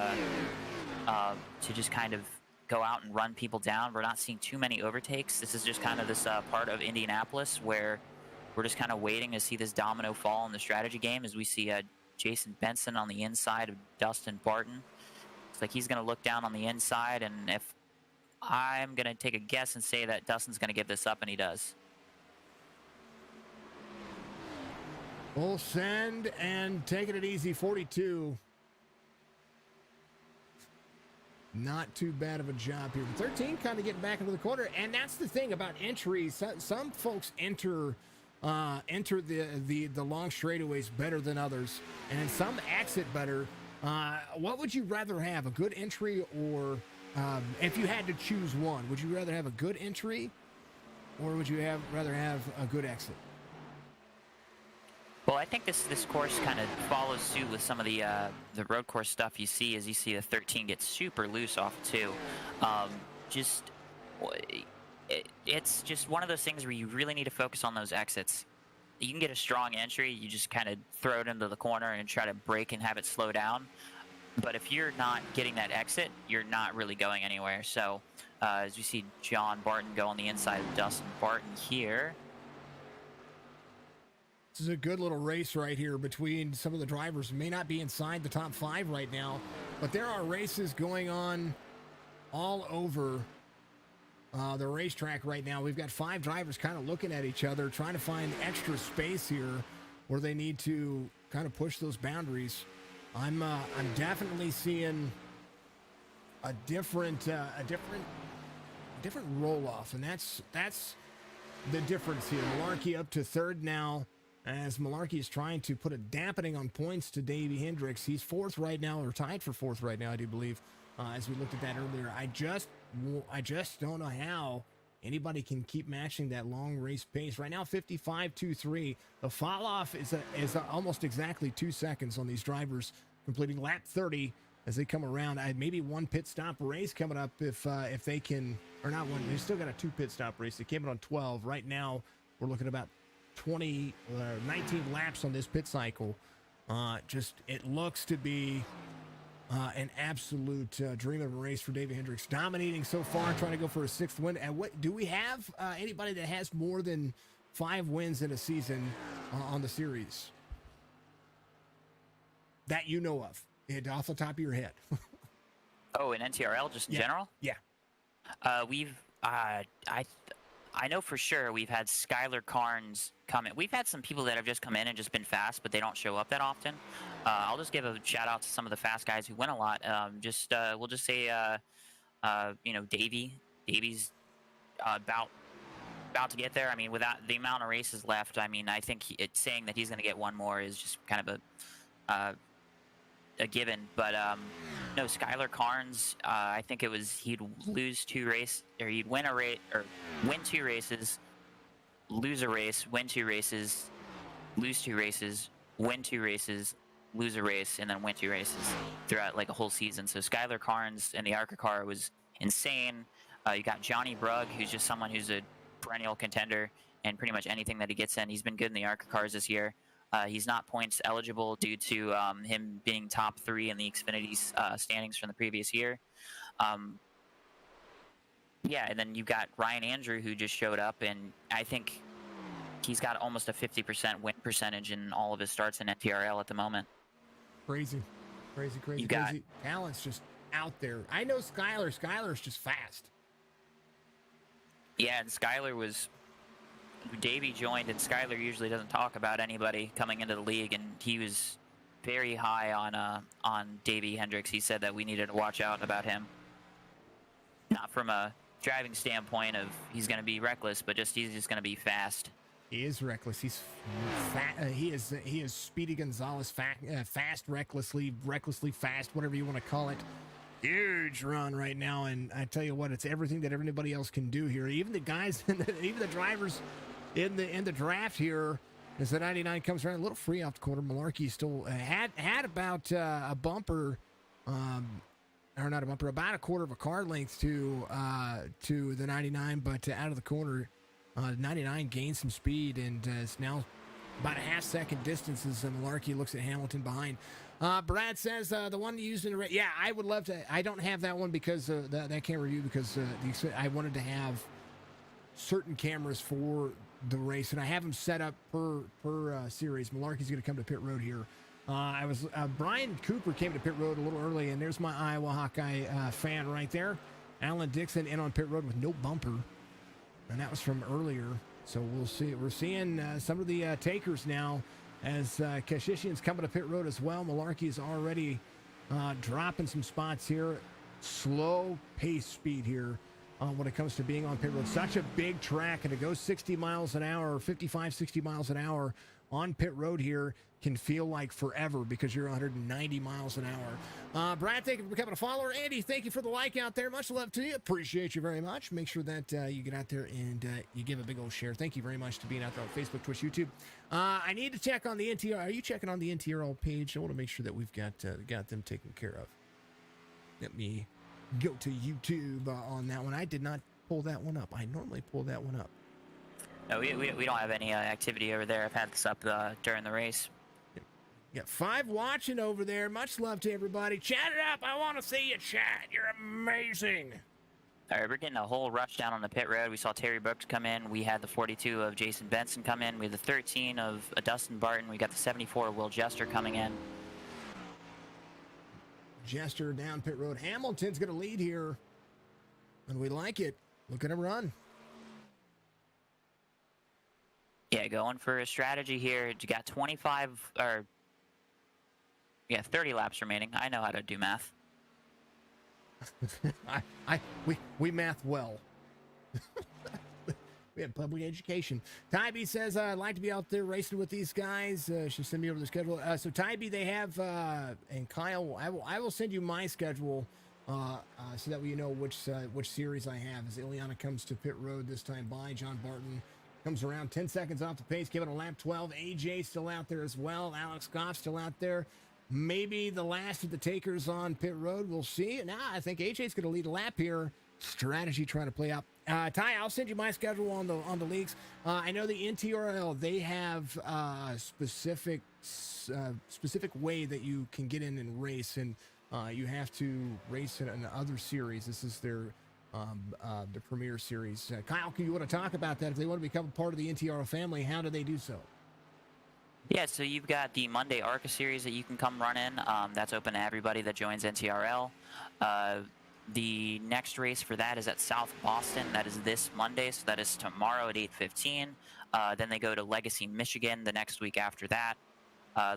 just kind of go out and run people down. We're not seeing too many overtakes. This is just kind of this part of Indianapolis where we're just kind of waiting to see this domino fall in the strategy game, as we see Jason Benson on the inside of Dustin Barton. It's like he's going to look down on the inside, and if I'm going to take a guess and say that Dustin's going to give this up, and he does. Full send and taking it easy, 42. Not too bad of a job here. 13 kind of getting back into the corner, and that's the thing about entries. Some folks enter the long straightaways better than others, and some exit better. What would you rather have, a good entry, or if you had to choose one, would you rather have a good entry, or would you rather have a good exit? Well, I think this course kind of follows suit with some of the road course stuff you see, as you see the 13 get super loose off 2. It's just one of those things where you really need to focus on those exits. You can get a strong entry, you just kind of throw it into the corner and try to brake and have it slow down. But if you're not getting that exit, you're not really going anywhere. So as you see John Barton go on the inside of Dustin Barton here. This is a good little race right here between some of the drivers who may not be inside the top 5 right now, but there are races going on all over the racetrack right now. We've got 5 drivers kind of looking at each other, trying to find extra space here where they need to kind of push those boundaries. I'm definitely seeing a different roll off, and that's the difference here. Malarkey up to 3rd now, as Malarkey is trying to put a dampening on points to Davey Hendricks. He's 4th right now, or tied for 4th right now, I do believe, as we looked at that earlier. I just don't know how anybody can keep matching that long race pace. Right now, 55.23. The fall off is almost exactly 2 seconds on these drivers completing lap 30 as they come around. Maybe one pit stop race coming up if they can, or not one. They still got a 2 pit stop race. They came in on 12. Right now, we're looking at about 19 laps on this pit cycle. It looks to be an absolute dream of a race for David Hendricks, dominating so far, trying to go for a 6th win. And what do we have? Anybody that has more than 5 wins in a season on the series that you know of, off the top of your head? Oh, in NTRL, just in general? Yeah. I know for sure we've had Skylar Carnes come in. We've had some people that have just come in and just been fast, but they don't show up that often. I'll just give a shout out to some of the fast guys who win a lot. We'll just say, Davy's about to get there. I mean, without the amount of races left, I mean, I think it's saying that he's going to get one more is just kind of a given. But no, Skylar Carnes, I think it was he'd lose 2 races, or he'd win a race, or win 2 races, lose a race, win 2 races, lose 2 races, win 2 races, lose a race, and then win 2 races throughout like a whole season. So Skylar Carnes and the ARCA car was insane. You got Johnny Brugg, who's just someone who's a perennial contender, and pretty much anything that he gets in, he's been good in the ARCA cars this year. He's not points eligible due to him being top 3 in the Xfinity standings from the previous year. And then you've got Ryan Andrew, who just showed up, and I think he's got almost a 50% win percentage in all of his starts in NTRL at the moment. Crazy. Talent's just out there. I know Skylar's just fast. Yeah, and Skylar was... Davey joined, and Skylar usually doesn't talk about anybody coming into the league, and he was very high on Davey Hendricks. He said that we needed to watch out about him. Not from a driving standpoint of he's going to be reckless, but he's just going to be fast. He is reckless. He's fat. He is Speedy Gonzalez, fast, recklessly fast, whatever you want to call it. Huge run right now, and I tell you what, it's everything that everybody else can do here. Even the guys, even the drivers in the draft here, as the 99 comes around, a little free off the corner. Malarkey still had about a bumper, or not a bumper, about a quarter of a car length to the 99, but out of the corner, 99 gained some speed and is now about a half-second distance as Malarkey looks at Hamilton behind. Brad says the one used in the race. Yeah, I would love to. I don't have that one because that can't review because I wanted to have certain cameras for the race, and I have them set up per series. Malarkey's going to come to pit road here. Brian Cooper came to pit road a little early, and there's my Iowa Hawkeye fan right there. Alan Dixon in on pit road with no bumper, and that was from earlier. So we'll see. We're seeing some of the takers now as Kashishian's coming to pit road as well. Malarkey is already dropping some spots here. Slow pace speed here when it comes to being on pit road. Such a big track, and to go 60 miles an hour, 55, 60 miles an hour on pit road here can feel like forever because you're 190 miles an hour. Brad, thank you for becoming a follower. Andy, thank you for the like out there. Much love to you. Appreciate you very much. Make sure that you get out there and you give a big old share. Thank you very much to being out there on Facebook, Twitch, YouTube. I need to check on the NTR. Are you checking on the NTRL page? I want to make sure that we've got them taken care of. Let me go to YouTube on that one. I did not pull that one up. I normally pull that one up. No, we don't have any activity over there. I've had this up during the race. Got 5 watching over there. Much love to everybody. Chat it up. I want to see you chat. You're amazing. All right, we're getting a whole rush down on the pit road. We saw Terry Brooks come in. We had the 42 of Jason Benson come in. We had the 13 of Dustin Barton. We got the 74 of Will Jester coming in. Jester down pit road. Hamilton's going to lead here, and we like it. Look at him run. Yeah, going for a strategy here. You got 30 laps remaining. I know how to do math. We math well. We have public education. Tybee says, I'd like to be out there racing with these guys. She'll send me over the schedule. So Tybee, they have, and Kyle, I will send you my schedule so that way you know which series I have. As Ileana comes to pit road this time by, John Barton comes around 10 seconds off the pace, giving a lap 12. AJ still out there as well. Alex Goff still out there. maybe the last of the takers on pit road. We'll see. Now, I think AJ's going to lead a lap here. Strategy trying to play out. Ty, I'll send you my schedule on the leagues. I know the NTRL, they have specific way that you can get in and race, and you have to race in other series. This is their the premier series. Kyle, can you want to talk about that? If they want to become a part of the NTRL family, how do they do so? Yeah, so you've got the Monday ARCA series that you can come run in. That's open to everybody that joins NTRL. The next race for that is at South Boston. That is this Monday, so that is tomorrow at 8:15. Then they go to Legacy, Michigan the next week after that.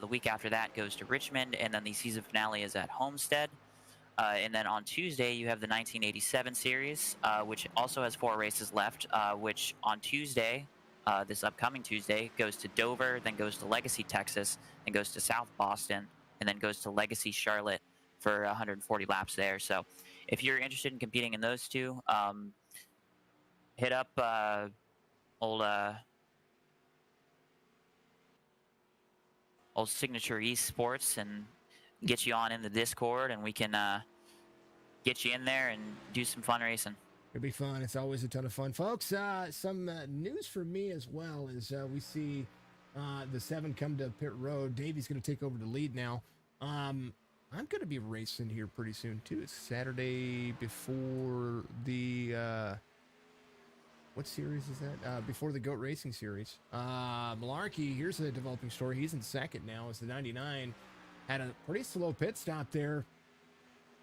The week after that goes to Richmond, and then the season finale is at Homestead. And then on Tuesday, you have the 1987 series, which also has 4 races left, which on Tuesday, this upcoming Tuesday, goes to Dover, then goes to Legacy, Texas, then goes to South Boston, and then goes to Legacy, Charlotte for 140 laps there. So if you're interested in competing in those two, hit up old Signature eSports and get you on in the Discord, and we can get you in there and do some fun racing. It'll be fun. It's always a ton of fun. Folks, some news for me as well is we see the 7 come to pit road. Davey's going to take over the lead now. I'm going to be racing here pretty soon, too. It's Saturday before the... what series is that? Before the GOAT Racing series. Malarkey, here's a developing story. He's in second now as the 99. Had a pretty slow pit stop there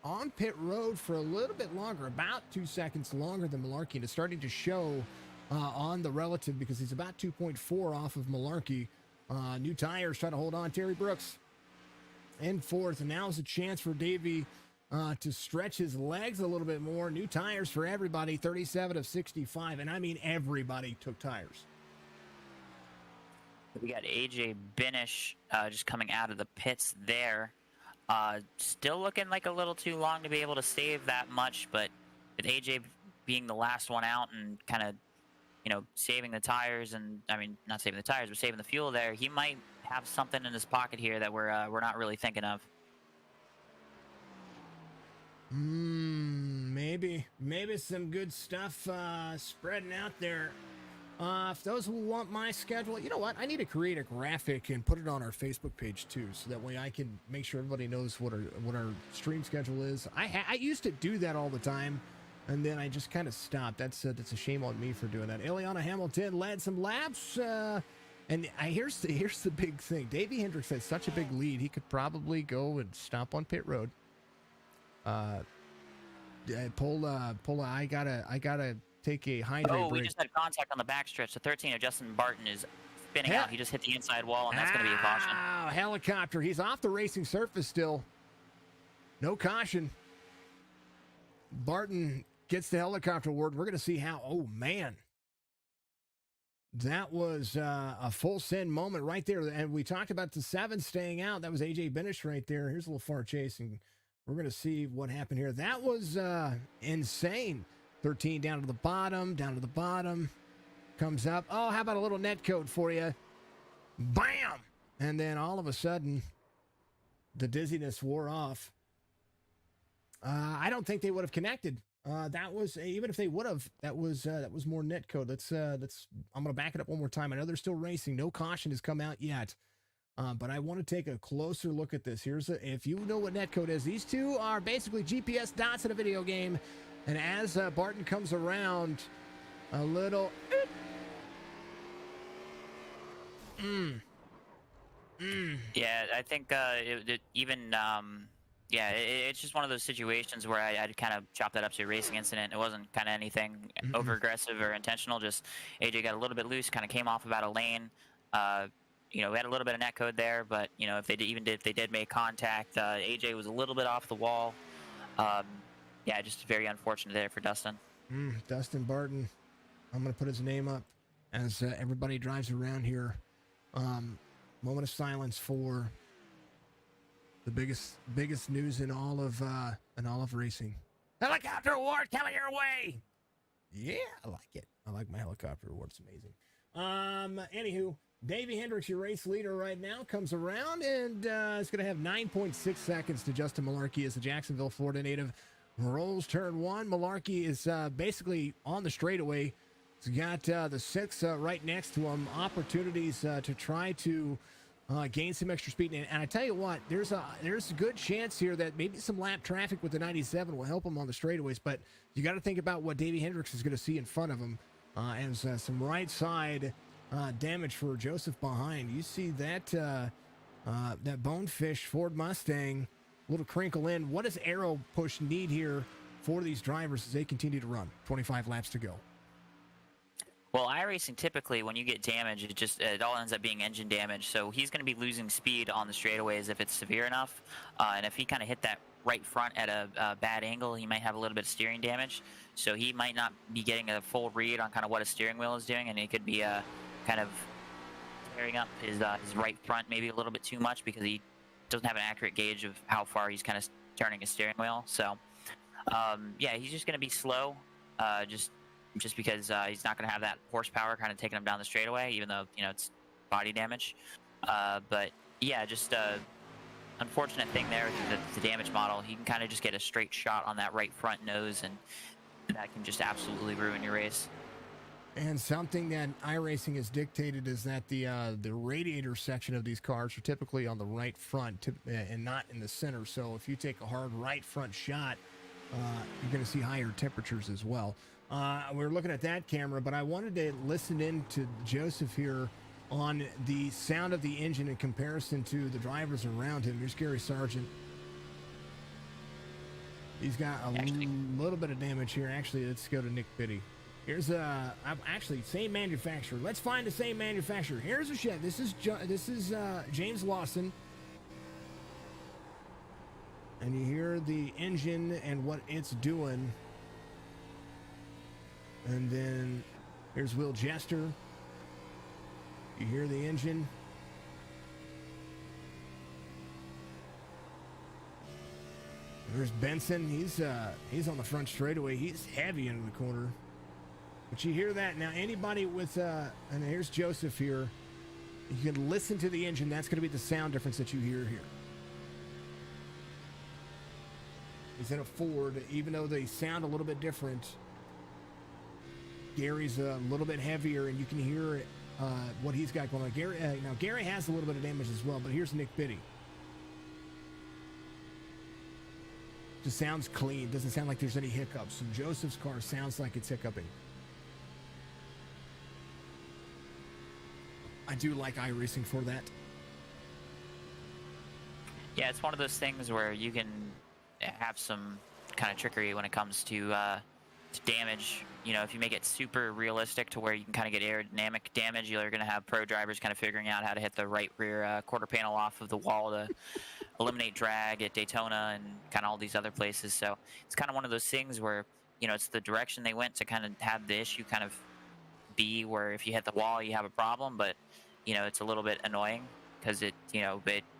on pit road for a little bit longer, about 2 seconds longer than Malarkey. And it's starting to show on the relative because he's about 2.4 off of Malarkey. New tires trying to hold on. Terry Brooks in fourth. And now's a chance for Davey to stretch his legs a little bit more. New tires for everybody, 37 of 65. And I mean, everybody took tires. We got AJ Binish just coming out of the pits there. Still looking like a little too long to be able to save that much, but with AJ being the last one out and kind of, saving the tires, and I mean, not saving the tires, but saving the fuel there, he might have something in his pocket here that we're not really thinking of. Maybe some good stuff spreading out there. For those who want my schedule, you know what? I need to create a graphic and put it on our Facebook page too, so that way I can make sure everybody knows what our stream schedule is. I used to do that all the time, and then I just kind of stopped. That's a shame on me for doing that. Ileana Hamilton led some laps, and here's the big thing. Davey Hendricks had such a big lead, he could probably go and stop on pit road. Pola, I gotta take a hydrate break. We just had contact on the backstretch. The 13 of Justin Barton is spinning out. He just hit the inside wall, and that's going to be a caution. Helicopter. He's off the racing surface still. No caution. Barton gets the helicopter award. We're going to see how. Oh, man. That was a full send moment right there. And we talked about the 7 staying out. That was AJ Binish right there. Here's a little far chase, and we're going to see what happened here. That was insane. 13 down to the bottom, comes up. Oh, how about a little net code for you? Bam! And then all of a sudden, the dizziness wore off. I don't think they would have connected. That was, even if they would have, that was more net code. I'm going to back it up one more time. I know they're still racing. No caution has come out yet. But I want to take a closer look at this. If you know what net code is, these two are basically GPS dots in a video game. And as Barton comes around, a little... Yeah, I think it's just one of those situations where I'd kind of chop that up to a racing incident. It wasn't kind of anything over-aggressive or intentional. Just AJ got a little bit loose, kind of came off about a lane. We had a little bit of net code there, but, if they did make contact, AJ was a little bit off the wall. Yeah, just very unfortunate there for Dustin. Dustin Barton. I'm going to put his name up as everybody drives around here. Moment of silence for the biggest news in all of racing. Helicopter award coming your way. Yeah, I like it. I like my helicopter award. It's amazing. Anywho, Davey Hendricks, your race leader right now, comes around and is going to have 9.6 seconds to Justin Malarkey as the Jacksonville, Florida native rolls turn one. Malarkey is basically on the straightaway. He's got the 6 right next to him. Opportunities to try to gain some extra speed. And I tell you what, there's a good chance here that maybe some lap traffic with the 97 will help him on the straightaways. But you got to think about what Davey Hendricks is going to see in front of him as some right side damage for Joseph behind. You see that that Bonefish Ford Mustang, little crinkle in. What does Aero Push need here for these drivers as they continue to run? 25 laps to go. Well, iRacing, typically when you get damage, it all ends up being engine damage. So he's going to be losing speed on the straightaways if it's severe enough. And if he kind of hit that right front at a bad angle, he might have a little bit of steering damage. So he might not be getting a full read on kind of what his steering wheel is doing, and he could be kind of tearing up his right front maybe a little bit too much because he doesn't have an accurate gauge of how far he's kind of turning his steering wheel. So yeah, he's just going to be slow, just because he's not going to have that horsepower kind of taking him down the straightaway, even though it's body damage. But yeah, just unfortunate thing there with the damage model. He can kind of just get a straight shot on that right front nose, and that can just absolutely ruin your race. And something that iRacing has dictated is that the radiator section of these cars are typically on the right front and not in the center. So if you take a hard right front shot, you're going to see higher temperatures as well. We're looking at that camera, but I wanted to listen in to Joseph here on the sound of the engine in comparison to the drivers around him. Here's Gary Sargent. He's got a little bit of damage here. Actually, let's go to Nick Biddy. Here's actually same manufacturer. Let's find the same manufacturer. Here's a shed. This is James Lawson, and you hear the engine and what it's doing. And then here's Will Jester. You hear the engine. There's Benson. He's on the front straightaway. He's heavy into the corner. But you hear that. Now anybody with and here's Joseph here. You can listen to the engine. That's going to be the sound difference that you hear here. He's in a Ford, even though they sound a little bit different. Gary's a little bit heavier, and you can hear what he's got going on. Gary has a little bit of damage as well, but here's Nick Biddy. Just sounds clean. Doesn't sound like there's any hiccups. And Joseph's car sounds like it's hiccuping. I do like iRacing for that. Yeah, it's one of those things where you can have some kind of trickery when it comes to damage. If you make it super realistic to where you can kind of get aerodynamic damage, you're going to have pro drivers kind of figuring out how to hit the right rear quarter panel off of the wall to eliminate drag at Daytona and kind of all these other places. So it's kind of one of those things where, it's the direction they went to kind of have the issue kind of be where if you hit the wall, you have a problem, but, it's a little bit annoying because it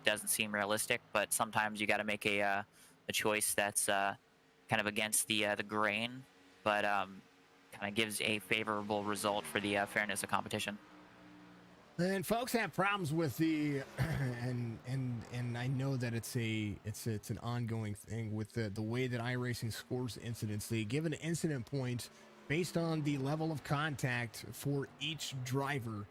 doesn't seem realistic, but sometimes you got to make a choice that's kind of against the grain, but kind of gives a favorable result for the fairness of competition. And folks have problems with the and I know that it's an ongoing thing with the way that iRacing scores incidents. They give an incident point based on the level of contact for each driver.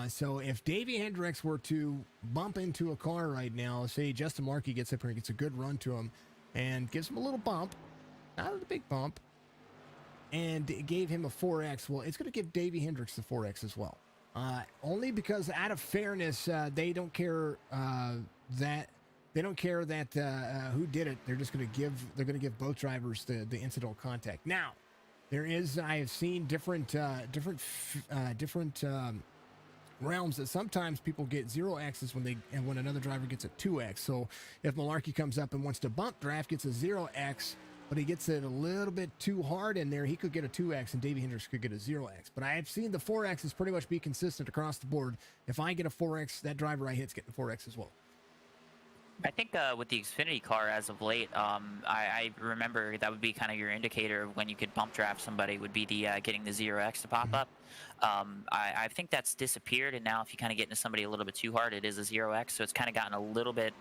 So if Davey Hendricks were to bump into a car right now, say Justin Markey gets up here and gets a good run to him and gives him a little bump, not a big bump, and it gave him a 4X, well, it's going to give Davey Hendricks the 4X as well. Only because out of fairness, they don't care that who did it. They're just going to give both drivers the incidental contact. Now, I have seen different realms that sometimes people get 0 X's when another driver gets a 2X. So if Malarkey comes up and wants to bump draft, gets a 0X, but he gets it a little bit too hard in there, he could get a 2X and Davey Hendricks could get a 0X. But I have seen the 4X's pretty much be consistent across the board. If I get a 4X, that driver I hit's getting a 4X as well. I think with the Xfinity car as of late, I remember that would be kind of your indicator of when you could bump draft somebody would be the getting the 0x to pop Mhm. up. I think that's disappeared, and now if you kind of get into somebody a little bit too hard, it is a 0x. So it's kind of gotten a little bit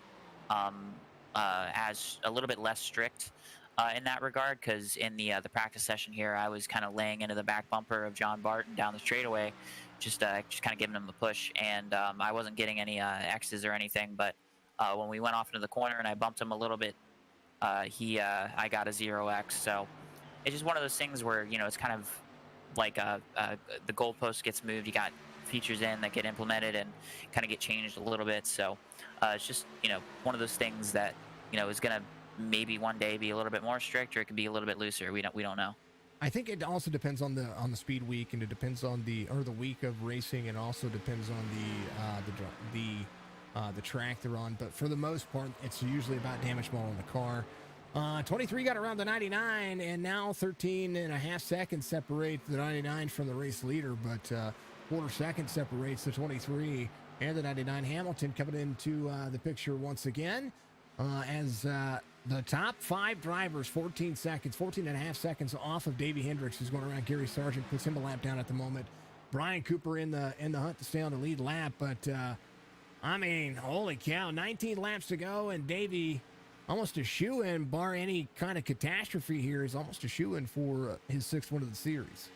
as a little bit less strict in that regard. Because in the practice session here, I was kind of laying into the back bumper of John Barton down the straightaway, just kind of giving him the push, and I wasn't getting any X's or anything. But when we went off into the corner and I bumped him a little bit, I got a 0x. So it's just one of those things where it's kind of like the goalpost gets moved. You got features in that get implemented and kind of get changed a little bit. So it's just one of those things that is gonna maybe one day be a little bit more strict, or it could be a little bit looser. We don't know. I think it also depends on the speed week, and it depends on the week of racing, and also depends on the track they're on. But for the most part, it's usually about damage ball in the car. 23 got around the 99, and now 13 and a half seconds separate the 99 from the race leader, but quarter second separates the 23 and the 99. Hamilton coming into the picture once again as the top 5 drivers, 14 and a half seconds off of Davey Hendricks, who's going around. Gary Sargent puts him a lap down at the moment. Brian Cooper in the hunt to stay on the lead lap, but I mean, holy cow, 19 laps to go, and Davey almost a shoe-in, bar any kind of catastrophe here, is almost a shoe-in for his 6th win of the series.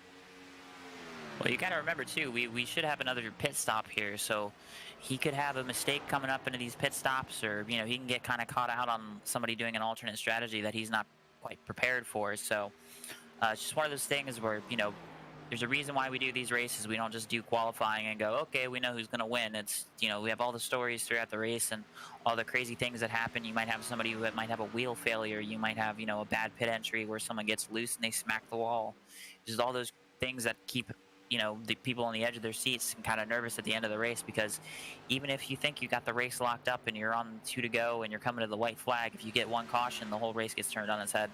Well, you got to remember too, we should have another pit stop here, so he could have a mistake coming up into these pit stops, or he can get kind of caught out on somebody doing an alternate strategy that he's not quite prepared for. So it's just one of those things where there's a reason why we do these races. We don't just do qualifying and go, okay, we know who's going to win. It's we have all the stories throughout the race and all the crazy things that happen. You might have somebody who might have a wheel failure. You might have a bad pit entry where someone gets loose and they smack the wall. Just all those things that keep the people on the edge of their seats and kind of nervous at the end of the race, because even if you think you got the race locked up and you're on 2 to go and you're coming to the white flag, if you get one caution, the whole race gets turned on its head.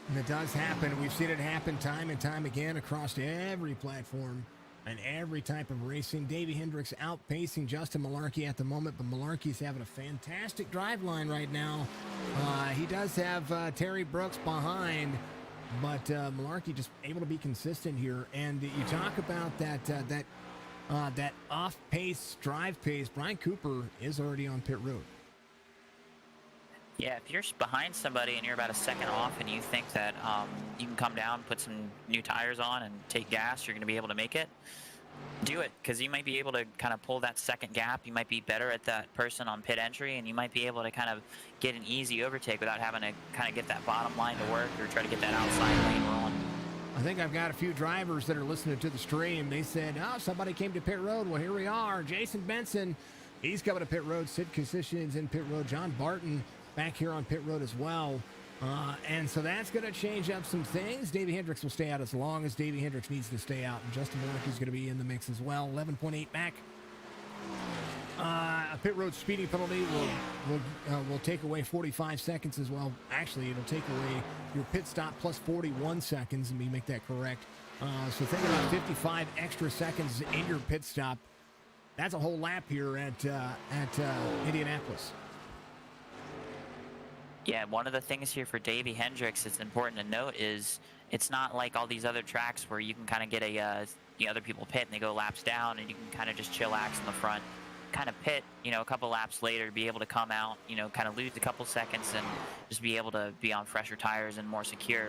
And it does happen. We've seen it happen time and time again across every platform and every type of racing. Davey Hendricks outpacing Justin Malarkey at the moment, but Malarkey's having a fantastic drive line right now. He does have Terry Brooks behind, but Malarkey just able to be consistent here. And you talk about that off-pace drive pace. Brian Cooper is already on pit road. Yeah, if you're behind somebody and you're about a second off and you think that you can come down, put some new tires on, and take gas, you're going to be able to make it, do it, because you might be able to kind of pull that second gap. You might be better at that person on pit entry, and you might be able to kind of get an easy overtake without having to kind of get that bottom line to work or try to get that outside lane rolling. I think I've got a few drivers that are listening to the stream. They said, oh, somebody came to pit road. Well, here we are. Jason Benson, he's coming to pit road. Sid Kosician's in pit road. John Barton back here on pit road as well. And so that's going to change up some things. Davey Hendricks will stay out as long as Davey Hendricks needs to stay out. And Justin Malarkey is going to be in the mix as well. 11.8 back. A pit road speeding penalty will take away 45 seconds as well. Actually, it'll take away your pit stop plus 41 seconds, and we make that correct. So think about 55 extra seconds in your pit stop. That's a whole lap here at Indianapolis. Yeah, one of the things here for Davey Hendricks that's important to note is it's not like all these other tracks where you can kind of get other people pit and they go laps down and you can kind of just chillax in the front, kind of pit, a couple laps later, be able to come out, kind of lose a couple seconds and just be able to be on fresher tires and more secure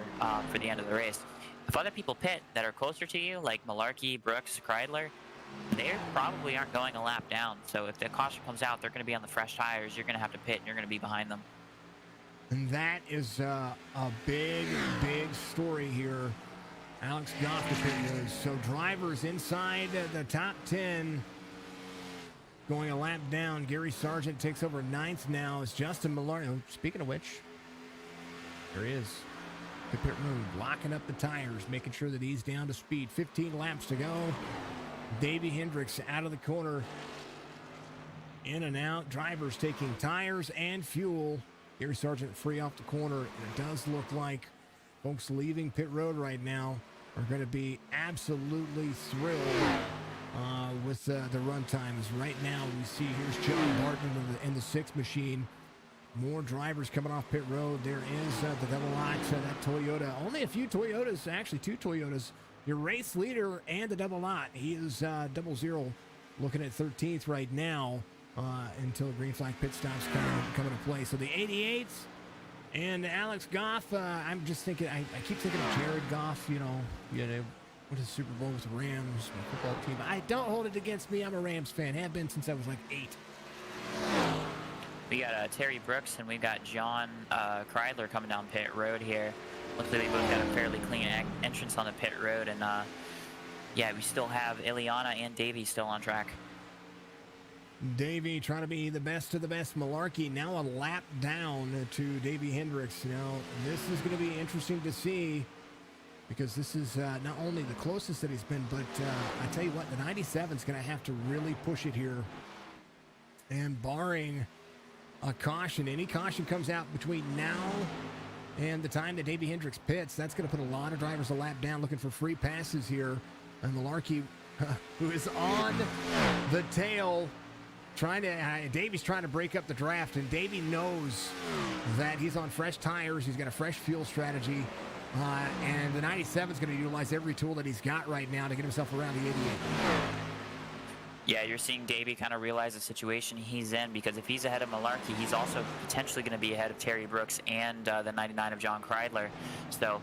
for the end of the race. If other people pit that are closer to you, like Malarkey, Brooks, Kreidler, they probably aren't going a lap down. So if the caution comes out, they're going to be on the fresh tires. You're going to have to pit and you're going to be behind them. And that is a big, big story here. Alex Goff to pit road. So drivers inside the top 10 going a lap down. Gary Sargent takes over 9th now. It's Justin Malarkey. Speaking of which, there he is. The pit road, locking up the tires, making sure that he's down to speed. 15 laps to go. Davey Hendricks out of the corner. In and out. Drivers taking tires and fuel. Gary Sargent free off the corner. And it does look like folks leaving pit road right now are going to be absolutely thrilled with the run times. Right now, we see here's John Barton in the 6th machine. More drivers coming off pit road. There is the double lock, that Toyota. Only a few Toyotas, actually 2 Toyotas. Your race leader and the double lot. He is 00, looking at 13th right now until green flag pit stops come into play. So the 88s and Alex Goff. I'm just thinking, I keep thinking of Jared Goff, you know, what is Super Bowl with the Rams, my football team. I don't hold it against me. I'm a Rams fan. Have been since I was like 8. We got Terry Brooks and we've got John Kreidler coming down pit road here. Looks like they both got a fairly clean entrance on the pit road. And yeah, we still have Ileana and Davey still on track. Davey trying to be the best of the best. Malarkey now a lap down to Davey Hendricks. Now, this is going to be interesting to see because this is not only the closest that he's been, but I tell you what, the 97 is going to have to really push it here. And barring a caution, any caution comes out between now and the time that Davey Hendricks pits, that's going to put a lot of drivers a lap down looking for free passes here. And Malarkey, who is on the tail, Davey's trying to break up the draft, and Davey knows that he's on fresh tires. He's got a fresh fuel strategy, and the 97 is going to utilize every tool that he's got right now to get himself around the 88. Yeah, you're seeing Davey kind of realize the situation he's in, because if he's ahead of Malarkey, he's also potentially going to be ahead of Terry Brooks and the 99 of John Kreidler. So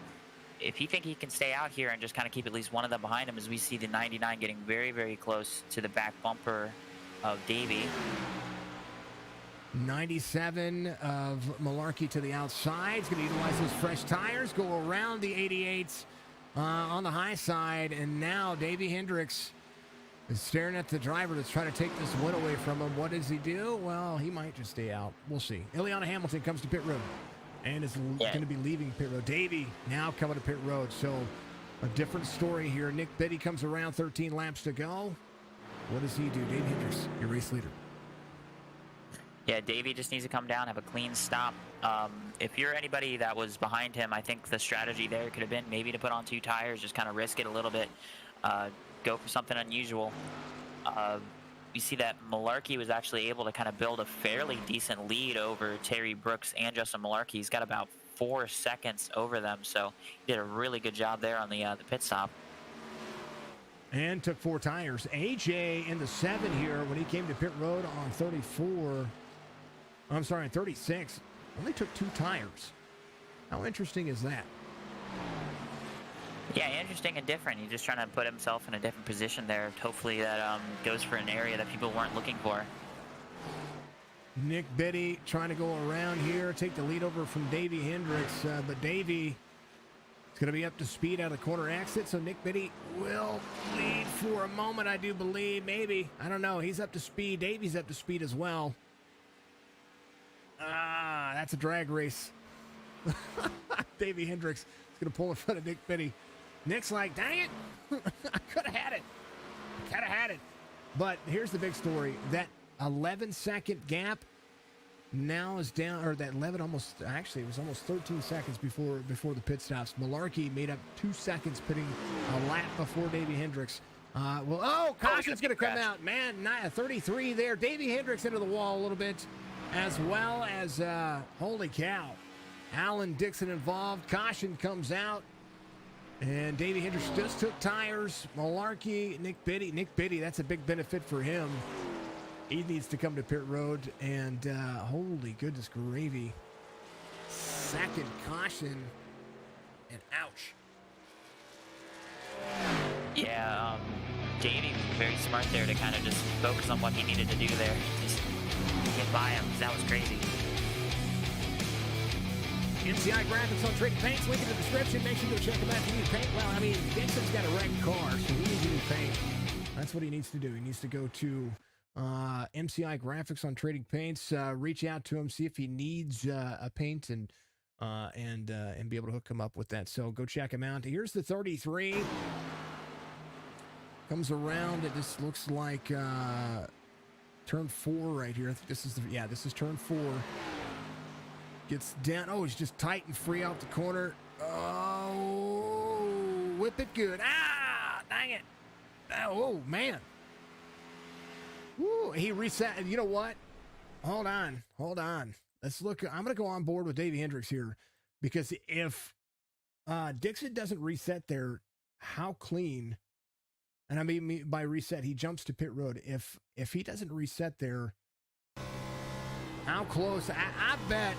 if you think he can stay out here and just kind of keep at least one of them behind him, as we see the 99 getting very, very close to the back bumper of Davey. 97 of Malarkey to the outside. He's going to utilize those fresh tires, go around the 88s on the high side, and now Davey Hendricks is staring at the driver that's trying to take this win away from him. What does he do? Well, he might just stay out. We'll see. Ileana Hamilton comes to pit road and is going to be leaving pit road. Davey now coming to pit road. So a different story here. Nick Biddy comes around, 13 laps to go. What does he do? Davey Hendricks, your race leader. Yeah, Davey just needs to come down, have a clean stop. If you're anybody that was behind him, I think the strategy there could have been maybe to put on 2 tires, just kind of risk it a little bit. Go for something unusual. We see that Malarkey was actually able to kind of build a fairly decent lead over Terry Brooks and Justin Malarkey. He's got about 4 seconds over them, so he did a really good job there on the pit stop. And took 4 tires. AJ in the 7 here when he came to pit road on 36, only took 2 tires. How interesting is that? Yeah, interesting and different. He's just trying to put himself in a different position there. Hopefully that goes for an area that people weren't looking for. Nick Biddy trying to go around here, take the lead over from Davey Hendricks, but Davey is going to be up to speed out of the corner exit, so Nick Biddy will lead for a moment, I do believe. Maybe. I don't know. He's up to speed. Davey's up to speed as well. That's a drag race. Davey Hendricks is going to pull in front of Nick Biddy. Nick's like, dang it. I could have had it. But here's the big story. That 11-second gap now is down, or that 11 almost, actually, it was almost 13 seconds before the pit stops. Malarkey made up 2 seconds, pitting a lap before Davey Hendricks. Caution's going to come out. Man, 33 there. Davey Hendricks into the wall a little bit, as well as, holy cow, Alan Dixon involved. Caution comes out. And Davey Hendricks just took tires. Malarkey, Nick Biddy, that's a big benefit for him. He needs to come to pit road, and holy goodness gravy. Second caution, and ouch. Yeah, Davey was very smart there to kind of just focus on what he needed to do there. Just get by him, because that was crazy. MCI graphics on Trading Paints, link in the description. Make sure to check them out if you need paint. Well, I mean, Dixon's got a wrecked car, so he needs to do paint. That's what he needs to do. He needs to go to MCI graphics on Trading Paints. Reach out to him, see if he needs a paint, and be able to hook him up with that. So go check him out. Here's the 33. Comes around. It just looks like turn 4 right here. I think this is turn 4. Gets down. Oh, he's just tight and free out the corner. Oh, whip it good. Dang it. Oh, man. Woo, he reset. You know what? Hold on. let's look. I'm going to go on board with Davey Hendricks here because if Dixon doesn't reset there, how clean, and I mean by reset, he jumps to pit road. If he doesn't reset there, how close? I bet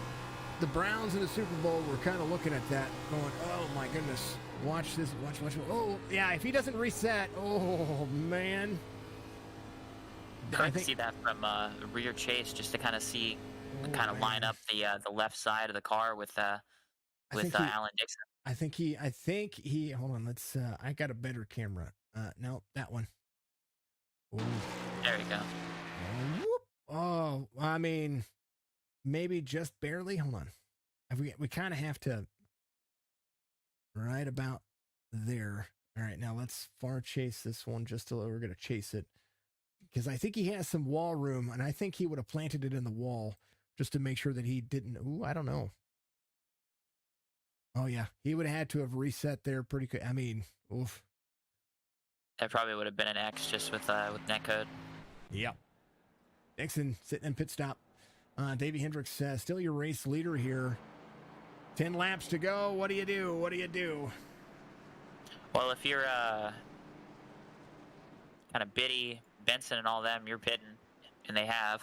the Browns in the Super Bowl were kind of looking at that going, oh my goodness, watch this, watch. Oh yeah, if he doesn't reset, oh man. I can see that from rear chase just to kind of see, kind of line up the left side of the car with Alan Dixon. I think he. Hold on, let's. I got a better camera. No, that one. Ooh. There you go. Oh, I mean, maybe just barely. Hold on. We kind of have to. Right about there. All right, now let's far chase this one just a little. We're gonna chase it. Because I think he has some wall room, and I think he would have planted it in the wall just to make sure that he didn't. Ooh, I don't know. Oh, yeah. He would have had to have reset there pretty quick. I mean, oof. That probably would have been an X just with netcode. Yep. Dixon sitting in pit stop. Davey Hendricks still your race leader here. 10 laps to go. What do you do? What do you do? Well, if you're kind of Biddy, Benson and all them, you're pitting, and they have.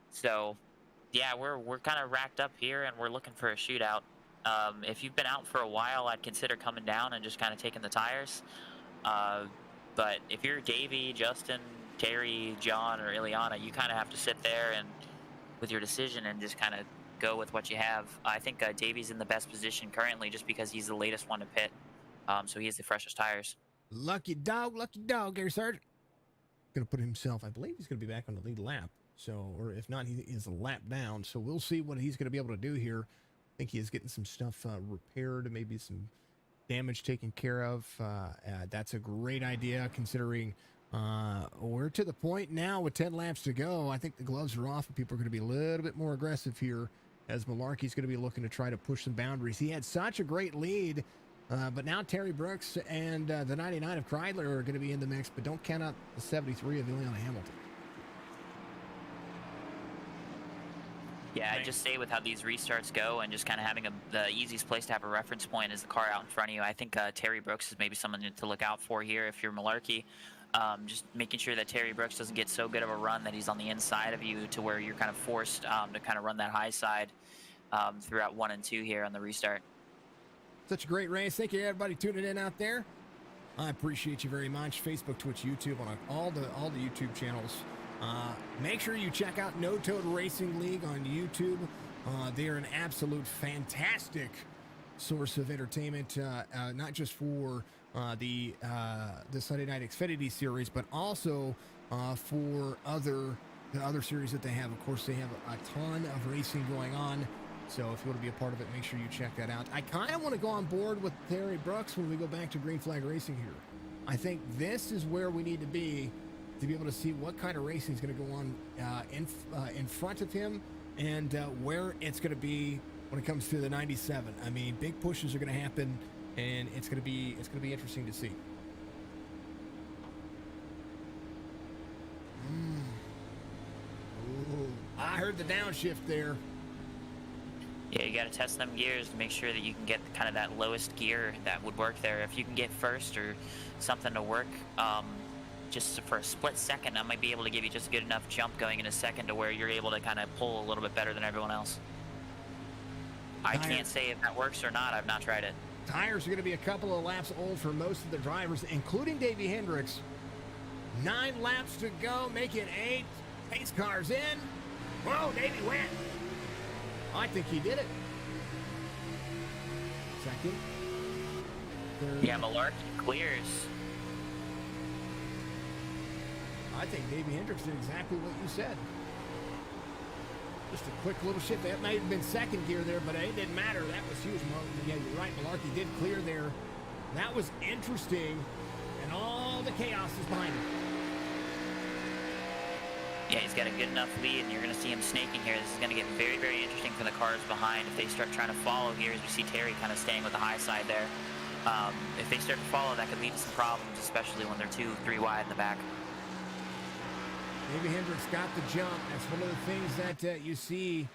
So, yeah, we're kind of racked up here, and we're looking for a shootout. If you've been out for a while, I'd consider coming down and just kind of taking the tires. But if you're Davey, Justin, Terry, John, or Ileana, you kind of have to sit there and with your decision and just kind of go with what you have. I think Davey's in the best position currently just because he's the latest one to pit. So he has the freshest tires. Lucky dog, Gary Sargent. Going to put himself, I believe he's going to be back on the lead lap. So, or if not, he is a lap down. So we'll see what he's going to be able to do here. I think he is getting some stuff repaired, maybe some damage taken care of. That's a great idea considering we're to the point now with 10 laps to go. I think the gloves are off and people are going to be a little bit more aggressive here as Malarkey's going to be looking to try to push some boundaries. He had such a great lead. But now Terry Brooks and the 99 of Kreidler are going to be in the mix, but don't count out the 73 of Ileana Hamilton. Yeah, I'd just say with how these restarts go and just kind of having the easiest place to have a reference point is the car out in front of you. I think Terry Brooks is maybe someone to look out for here if you're Malarkey. Just making sure that Terry Brooks doesn't get so good of a run that he's on the inside of you to where you're kind of forced to kind of run that high side throughout 1 and 2 here on the restart. Such a great race. Thank you, everybody, tuning in out there. I appreciate you very much. Facebook, Twitch, YouTube, on all the YouTube channels. Make sure you check out No Toad Racing League on YouTube. They are an absolute fantastic source of entertainment, not just for the Sunday Night Xfinity series, but also for the other series that they have. Of course, they have a ton of racing going on. So if you want to be a part of it, make sure you check that out. I kind of want to go on board with Terry Brooks when we go back to Green Flag Racing here. I think this is where we need to be able to see what kind of racing is going to go on in front of him and where it's going to be when it comes to the 97. I mean, big pushes are going to happen, and it's going to be interesting to see. Ooh, I heard the downshift there. Yeah, you got to test them gears to make sure that you can get kind of that lowest gear that would work there. If you can get first or something to work just for a split second, I might be able to give you just a good enough jump going in a second to where you're able to kind of pull a little bit better than everyone else. I can't say if that works or not. I've not tried it. Tires are going to be a couple of laps old for most of the drivers, including Davey Hendricks. 9 laps to go, make it 8. Pace car's in. Whoa, Davey went. I think he did it. Second. Third. Yeah, Malarkey clears. I think Davey Hendricks did exactly what you said. Just a quick little shift. That might have been second gear there, but it didn't matter. That was huge. Yeah, you're right. Malarkey did clear there. That was interesting, and all the chaos is behind him. Yeah, he's got a good enough lead, and you're going to see him snaking here. This is going to get very, very interesting for the cars behind. If they start trying to follow here, as we see Terry kind of staying with the high side there. If they start to follow, that could lead to some problems, especially when they're 2-3 wide in the back. Davey Hendricks got the jump. That's one of the things that you see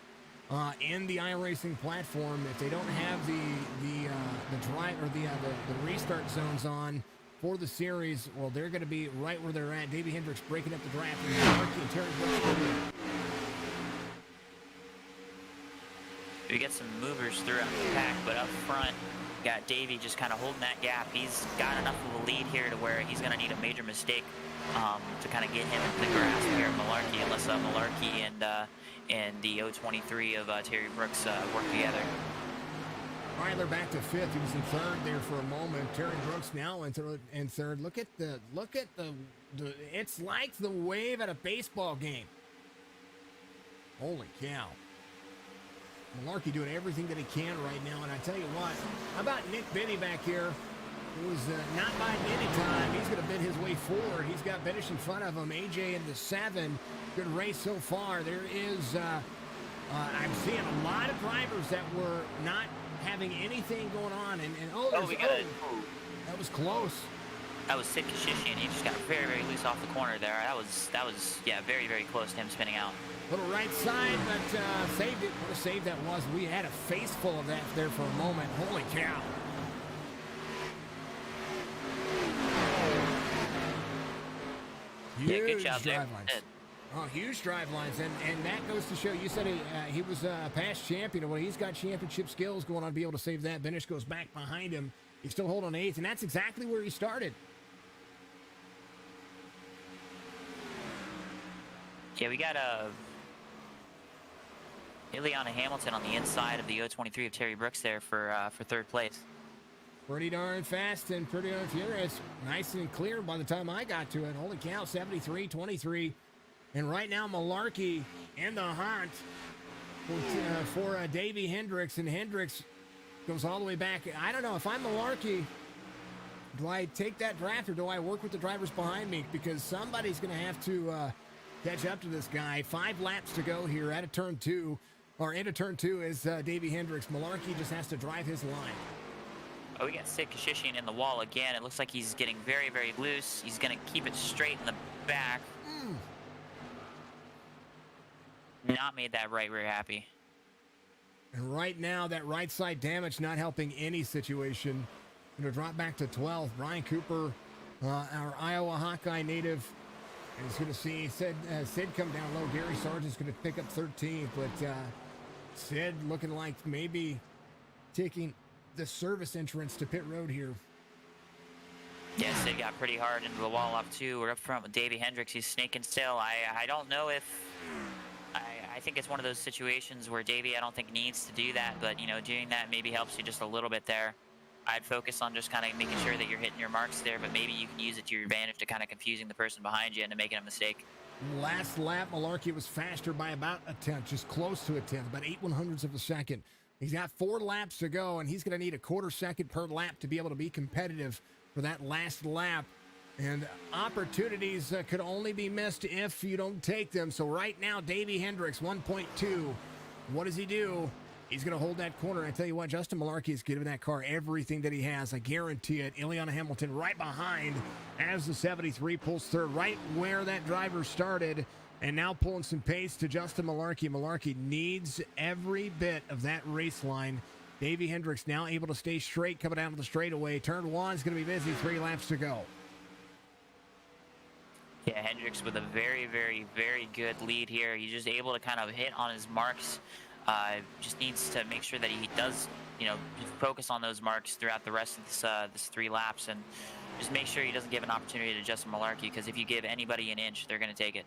in the iRacing platform. If they don't have the drive or the restart zones on for the series, well, they're going to be right where they're at. Davey Hendricks breaking up the draft. And Terry Brooks. We get some movers throughout the pack, but up front, got Davey just kind of holding that gap. He's got enough of a lead here to where he's going to need a major mistake to kind of get him into the grasp here of Malarkey, unless Malarkey and the 023 of Terry Brooks work together. Ryler back to fifth. He was in third there for a moment. Terry Brooks now in third. Look at the it's like the wave at a baseball game. Holy cow. Malarkey doing everything that he can right now, and I tell you what, how about Nick Biddy back here, who's not buying any time. He's going to bid his way forward. He's got Biddish in front of him. AJ in the 7. Good race so far. There is, I'm seeing a lot of drivers that were not having anything going on, and that was close. That was Sid Kashishian. He just got very, very loose off the corner there. That was yeah, very, very close to him spinning out. Little right side, but saved it. What a save that was. We had a face full of that there for a moment. Holy cow. Yeah, good job there. Oh, huge drive lines, and that goes to show. You said he was a past champion. Well, he's got championship skills going on to be able to save that. Benish goes back behind him. He's still holding 8th, and that's exactly where he started. Yeah, we got Ileana Hamilton on the inside of the 023 of Terry Brooks there for third place. Pretty darn fast and pretty darn furious. Nice and clear by the time I got to it. Holy cow, 73-23. And right now, Malarkey in the hunt for Davey Hendricks. And Hendricks goes all the way back. I don't know. If I'm Malarkey, do I take that draft or do I work with the drivers behind me? Because somebody's going to have to catch up to this guy. 5 laps to go here out of turn 2. Or into turn 2 is Davey Hendricks. Malarkey just has to drive his line. Oh, we got Sid Kashishian in the wall again. It looks like he's getting very, very loose. He's going to keep it straight in the back. Not made that right rear happy. And right now, that right side damage not helping any situation. Going to drop back to 12th. Brian Cooper, our Iowa Hawkeye native, is going to see Sid come down low. Gary Sargent's going to pick up 13th, but Sid looking like maybe taking the service entrance to pit road here. Yeah, Sid got pretty hard into the wall up too. We're up front with Davey Hendricks. He's snaking still. I don't know if... I think it's one of those situations where Davey, I don't think, needs to do that, but, you know, doing that maybe helps you just a little bit there. I'd focus on just kind of making sure that you're hitting your marks there, but maybe you can use it to your advantage to kind of confusing the person behind you into making a mistake. Last lap, Malarkey was faster by about a 10th, just close to a 10th, about 8/100ths of a second. He's got 4 laps to go, and he's going to need a 1/4 second per lap to be able to be competitive for that last lap. And opportunities could only be missed if you don't take them. So right now, Davey Hendricks, 1.2. What does he do? He's going to hold that corner. I tell you what, Justin Malarkey is giving that car everything that he has. I guarantee it. Ileana Hamilton right behind as the 73 pulls third, right where that driver started. And now pulling some pace to Justin Malarkey. Malarkey needs every bit of that race line. Davey Hendricks now able to stay straight coming down to the straightaway. Turn 1 is going to be busy. 3 laps to go. Yeah, Hendricks with a very, very, very good lead here. He's just able to kind of hit on his marks. Just needs to make sure that he does, you know, focus on those marks throughout the rest of this 3 laps, and just make sure he doesn't give an opportunity to Justin Malarkey, because if you give anybody an inch, they're going to take it.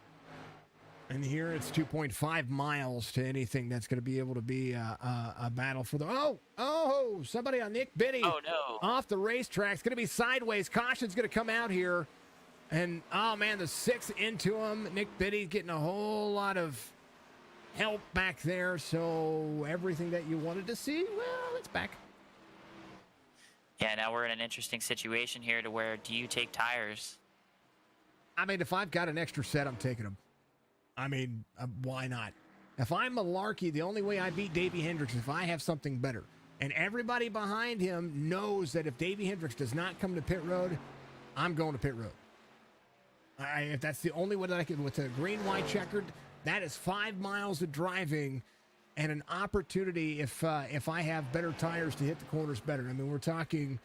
And here it's 2.5 miles to anything that's going to be able to be a battle for the... Oh, somebody on Nick Biddy. Oh, no. Off the racetrack. It's going to be sideways. Caution's going to come out here. And, oh, man, the 6 into him. Nick Biddy getting a whole lot of help back there. So everything that you wanted to see, well, it's back. Yeah, now we're in an interesting situation here to where, do you take tires? I mean, if I've got an extra set, I'm taking them. I mean, why not? If I'm Malarkey, the only way I beat Davey Hendricks is if I have something better. And everybody behind him knows that if Davey Hendricks does not come to pit road, I'm going to pit road. If that's the only way that I can, with a green, white, checkered, that is 5 miles of driving. and an opportunity if I have better tires to hit the corners better. I mean, we're talking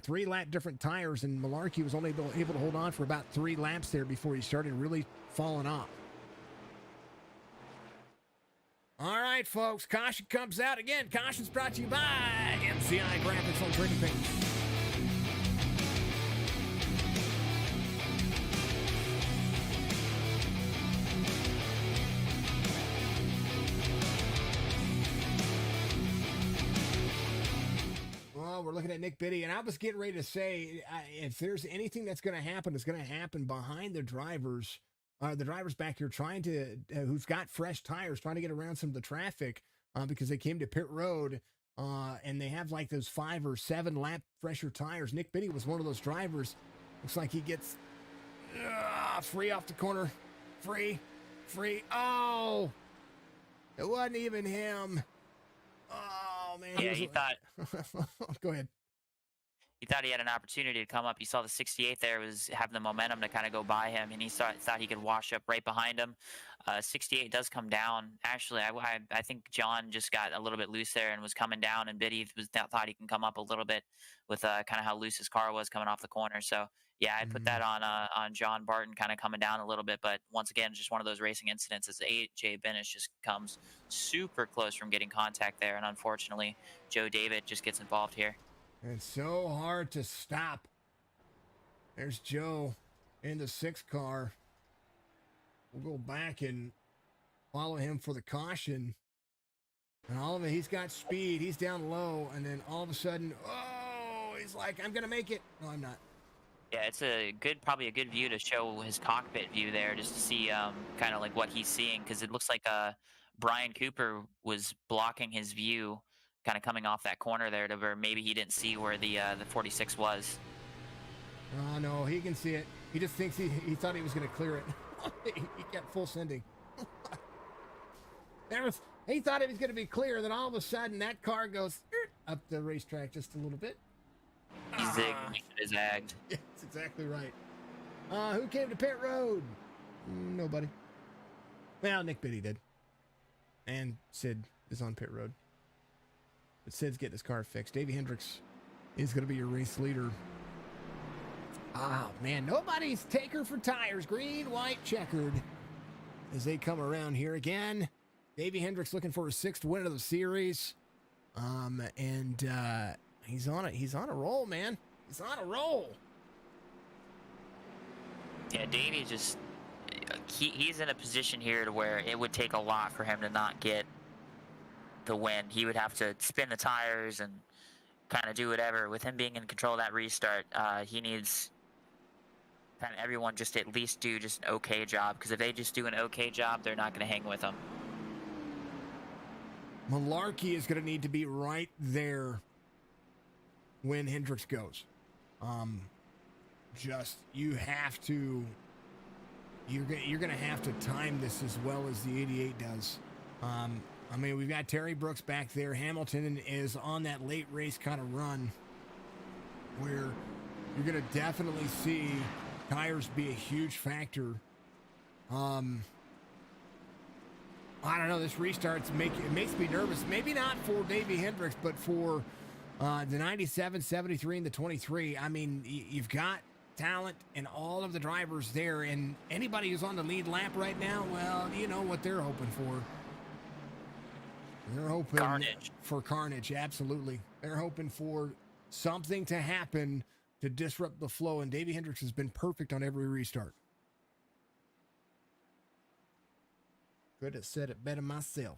3 lap different tires, and Malarkey was only able to hold on for about 3 laps there before he started really falling off. All right, folks, caution comes out again. Caution's brought to you by MCI Graphics on Trading Page. Well, we're looking at Nick Biddy, and I was getting ready to say, if there's anything that's going to happen, it's going to happen behind the drivers back here trying to, who've got fresh tires, trying to get around some of the traffic because they came to pit road and they have like those 5 or 7 lap fresher tires. Nick Biddy was one of those drivers. Looks like he gets free off the corner. Free. Oh, it wasn't even him. Oh, man. Yeah, he thought. Go ahead. He thought he had an opportunity to come up. He saw the 68 there was having the momentum to kind of go by him, and he thought he could wash up right behind him. 68 does come down. Actually, I think John just got a little bit loose there and was coming down, and Biddy thought he can come up a little bit with kind of how loose his car was coming off the corner. So, yeah, I put that on John Barton kind of coming down a little bit. But once again, just one of those racing incidents as AJ Benish just comes super close from getting contact there, and unfortunately, Joe David just gets involved here. It's so hard to stop. There's Joe in the 6 car. We'll go back and follow him for the caution. And all of it, he's got speed. He's down low. And then all of a sudden, oh, he's like, I'm going to make it. No, I'm not. Yeah, it's probably a good view to show his cockpit view there, just to see kind of like what he's seeing, because it looks like Brian Cooper was blocking his view, kind of coming off that corner there to where maybe he didn't see where the 46 was. Oh, no, he can see it. He just thinks he thought he was going to clear it. He kept full sending. He thought it was going to be clear, then all of a sudden that car goes up the racetrack just a little bit. He zigged, he zagged. Yeah, that's exactly right. Who came to pit road? Nobody. Well, Nick Biddy did. And Sid is on pit road. But Sid's getting his car fixed. Davey Hendricks is going to be your race leader. Oh, man. Nobody's taker for tires. Green, white, checkered. As they come around here again. Davey Hendricks looking for his 6th win of the series. He's on it. He's on a roll, man. He's on a roll. Yeah, Davey just... He's in a position here to where it would take a lot for him to not get the win. He would have to spin the tires and kind of do whatever. With him being in control of that restart, he needs kind of everyone just at least do just an okay job, because if they just do an okay job, they're not going to hang with him. Malarkey is going to need to be right there when Hendricks goes. You have to, you're going to have to time this as well as the 88 does. I mean, we've got Terry Brooks back there. Hamilton is on that late race kind of run where you're going to definitely see tires be a huge factor. I don't know. This restart makes me nervous. Maybe not for Davey Hendricks, but for the 97, 73, and the 23. I mean, you've got talent and all of the drivers there, and anybody who's on the lead lap right now, well, you know what they're hoping for. They're hoping for carnage, absolutely. They're hoping for something to happen to disrupt the flow, and Davey Hendricks has been perfect on every restart. Could have said it better myself.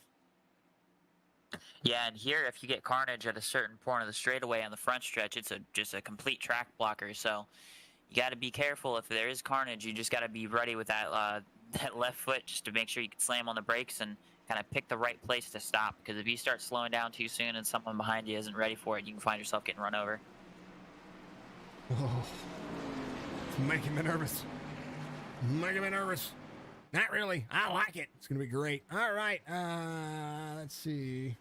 Yeah, and here, if you get carnage at a certain point of the straightaway on the front stretch, it's just a complete track blocker. So you got to be careful. If there is carnage, you just got to be ready with that left foot just to make sure you can slam on the brakes and kind of pick the right place to stop. Because if you start slowing down too soon and someone behind you isn't ready for it, you can find yourself getting run over. Oh, it's making me nervous. Making me nervous. Not really. I like it. It's going to be great. All right. Let's see.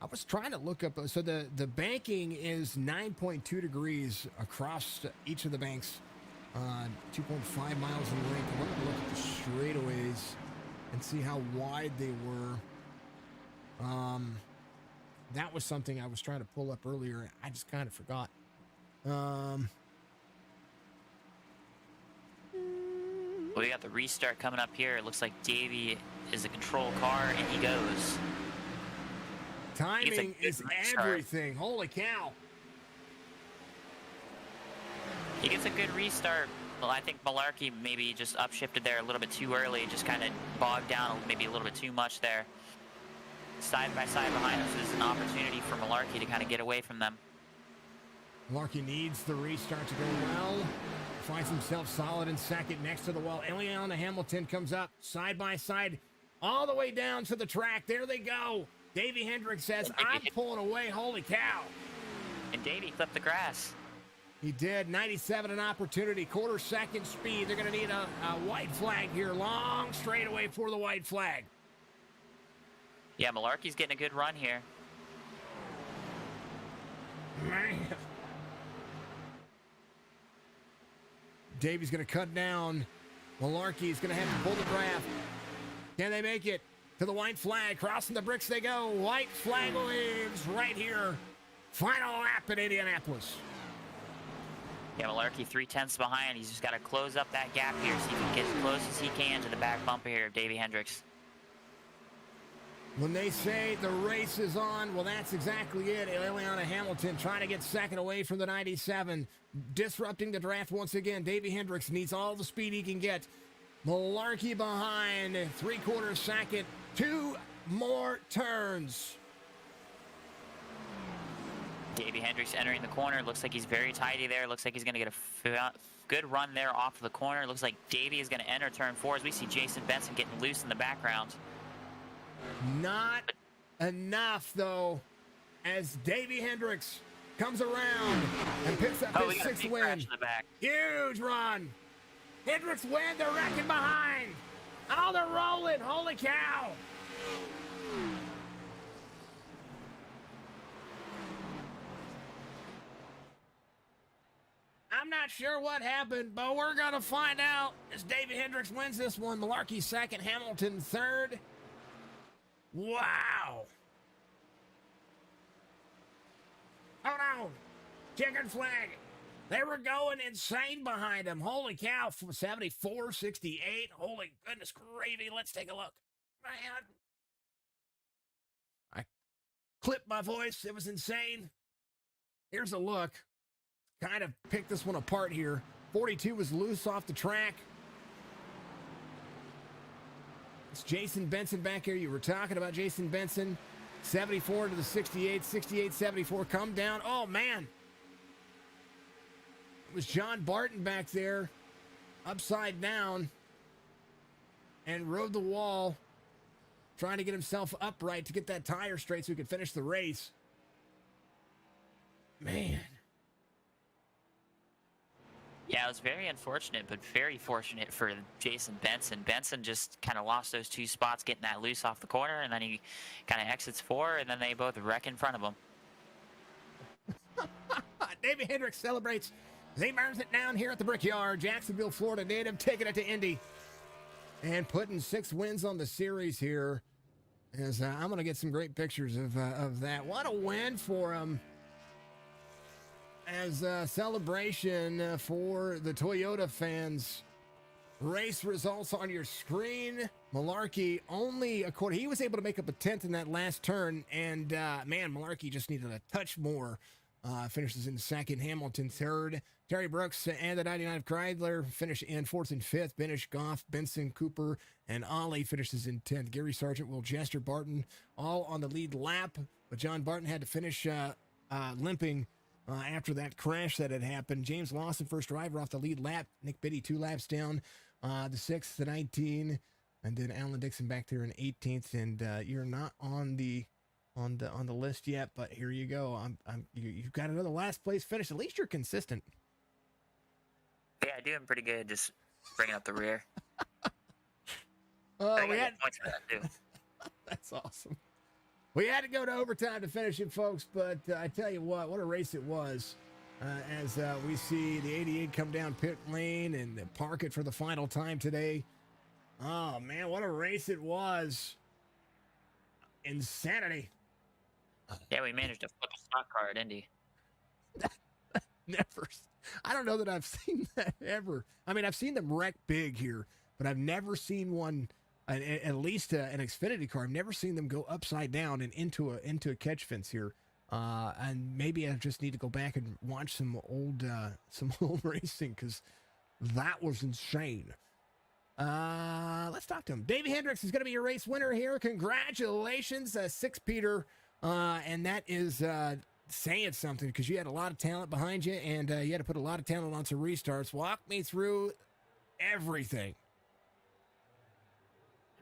I was trying to look up. So the banking is 9.2 degrees across each of the banks. 2.5 miles in length. I wanted to look at the straightaways and see how wide they were. That was something I was trying to pull up earlier. I just kind of forgot. Well, we got the restart coming up here. It looks like Davey is a control car, and he goes. Timing is everything. Holy cow. He gets a good restart. Well, I think Malarkey maybe just upshifted there a little bit too early, just kind of bogged down maybe a little bit too much there. Side by side behind us is an opportunity for Malarkey to kind of get away from them. Malarkey needs the restart to go well. Finds himself solid in second next to the wall. Eliana Hamilton comes up side by side all the way down to the track. There they go. Davey Hendricks says, I'm pulling away. Holy cow. And Davey clipped the grass. He did. 97 an opportunity. Quarter second speed. They're going to need a white flag here. Long straightaway for the white flag. Yeah, Malarkey's getting a good run here. Man. Davey's going to cut down. Malarkey's going to have to pull the draft. Can they make it to the white flag? Crossing the bricks they go. White flag waves right here. Final lap at Indianapolis. Yeah, Malarkey 3/10 behind. He's just got to close up that gap here, see if he can get as close as he can to the back bumper here of Davey Hendricks. When they say the race is on, well, that's exactly it. Eliana Hamilton trying to get second away from the 97. Disrupting the draft once again. Davey Hendricks needs all the speed he can get. Malarkey behind, 3/4 second. 2 more turns. Davey Hendricks entering the corner. Looks like he's very tidy there. Looks like he's going to get a good run there off of the corner. Looks like Davey is going to enter turn 4 as we see Jason Benson getting loose in the background. Not enough, though, as Davey Hendricks comes around and picks up his 6th win. Huge run. Hendricks win. They're wrecking behind. Oh, they're rolling. Holy cow. I'm not sure what happened, but we're going to find out as Davey Hendricks wins this one. Malarkey 2nd, Hamilton 3rd. Wow. Oh, no. Chicken flag. They were going insane behind him. Holy cow. 74-68. Holy goodness gravy. Let's take a look. Man. I clipped my voice. It was insane. Here's a look. Kind of picked this one apart here. 42 was loose off the track. It's Jason Benson back here. You were talking about Jason Benson. 74 to the 68. 68, 74. Come down. Oh, man. It was John Barton back there. Upside down. And rode the wall. Trying to get himself upright to get that tire straight so he could finish the race. Man. Yeah, it was very unfortunate, but very fortunate for Jason Benson. Benson just kind of lost those 2 spots getting that loose off the corner, and then he kind of exits 4, and then they both wreck in front of him. Davey Hendricks celebrates as he burns it down here at the Brickyard. Jacksonville, Florida native, taking it to Indy. And putting 6 wins on the series here. As I'm going to get some great pictures of that. What a win for him. As a celebration for the Toyota fans. Race results on your screen. Malarkey only, he was able to make up a 10th in that last turn. And, man, Malarkey just needed a touch more. Finishes in 2nd, Hamilton 3rd. Terry Brooks and the 99 Kreidler finish in 4th and 5th. Benish, Goff, Benson, Cooper, and Ollie finishes in 10th. Gary Sargent, Will Jester, Barton, all on the lead lap. But John Barton had to finish limping after that crash that had happened. James Lawson, first driver off the lead lap. Nick Biddy, 2 laps down. The 6th, the 19. And then Alan Dixon back there in 18th. And you're not on the list yet, but here you go. You've got another last place finish. At least you're consistent. Yeah, doing pretty good. Just bringing up the rear. Oh, we had points for that too. That's awesome. We had to go to overtime to finish it, folks. But I tell you what a race it was. As we see the 88 come down pit lane and park it for the final time today. Oh man, what a race it was. insanity. Yeah, we managed to flip a stock car at Indy. Never. I don't know that I've seen that ever. I mean, I've seen them wreck big here, but I've never seen one, at least an Xfinity car. I've never seen them go upside down and into a catch fence here. And maybe I just need to go back and watch some old racing, because that was insane. Let's talk to him. Davey Hendricks is going to be your race winner here. Congratulations, 6 Peter. And that is saying something, because you had a lot of talent behind you, and you had to put a lot of talent on some restarts. Walk me through everything.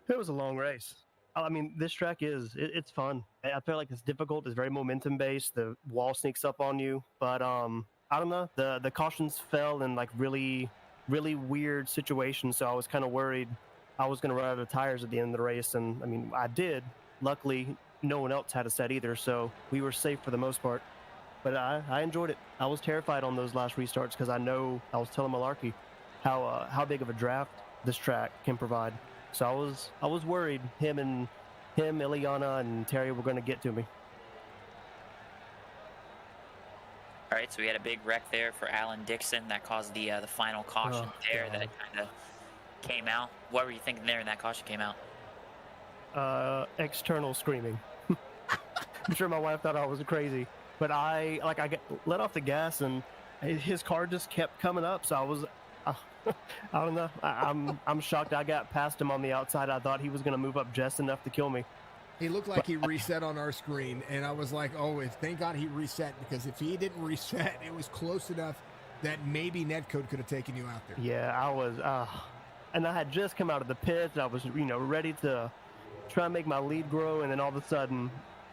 It was a long race. I mean, this track it's fun. I feel like it's difficult. It's very momentum based. The wall sneaks up on you, but I don't know. The cautions fell in like really weird situations, so I was kind of worried I was going to run out of tires at the end of the race, and I mean, I did. Luckily, no one else had a set either, so we were safe for the most part. But I enjoyed it. I was terrified on those last restarts, because I was telling Malarkey how big of a draft this track can provide. So I was worried him, Ileana, and Terry were going to get to me. All right, so we had a big wreck there for Alan Dixon that caused the final caution there. God. That kind of came out. What were you thinking there when that caution came out? External screaming. I'm sure my wife thought I was crazy, but I let off the gas and his car just kept coming up. So I was, I don't know. I'm shocked. I got past him on the outside. I thought he was going to move up just enough to kill me. He looked like he reset on our screen, and I was like, oh, thank God he reset, because if he didn't reset, it was close enough that maybe Netcode could have taken you out there. Yeah, I was, and I had just come out of the pits. I was, ready to try and make my lead grow, and then all of a sudden,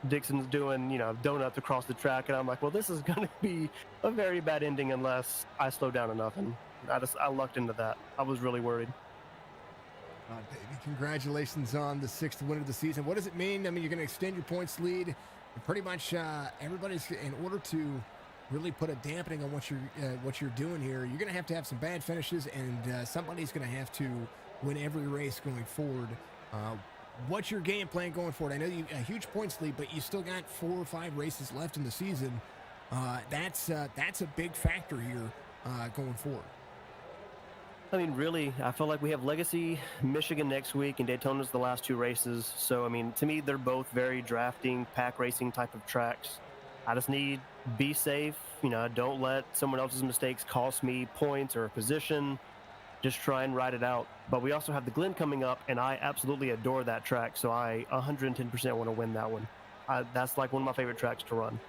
Dixon's doing, donuts across the track, and I'm like, well, this is going to be a very bad ending unless I slow down enough, and I lucked into that. I was really worried. Davey, congratulations on the 6th win of the season. What does it mean? I mean, you're going to extend your points lead. And pretty much everybody's, in order to really put a dampening on what you're doing here, you're going to have some bad finishes, and somebody's going to have to win every race going forward. What's your game plan going forward? I know you a huge points lead, but you still got 4 or 5 races left in the season. That's a big factor here going forward. I mean, really, I feel like we have Legacy, Michigan next week, and Daytona's the last 2 races. So, I mean, to me, they're both very drafting, pack racing type of tracks. I just need be safe. Don't let someone else's mistakes cost me points or a position. Just try and ride it out. But we also have the Glen coming up, and I absolutely adore that track. So I 110% want to win that one. That's like one of my favorite tracks to run.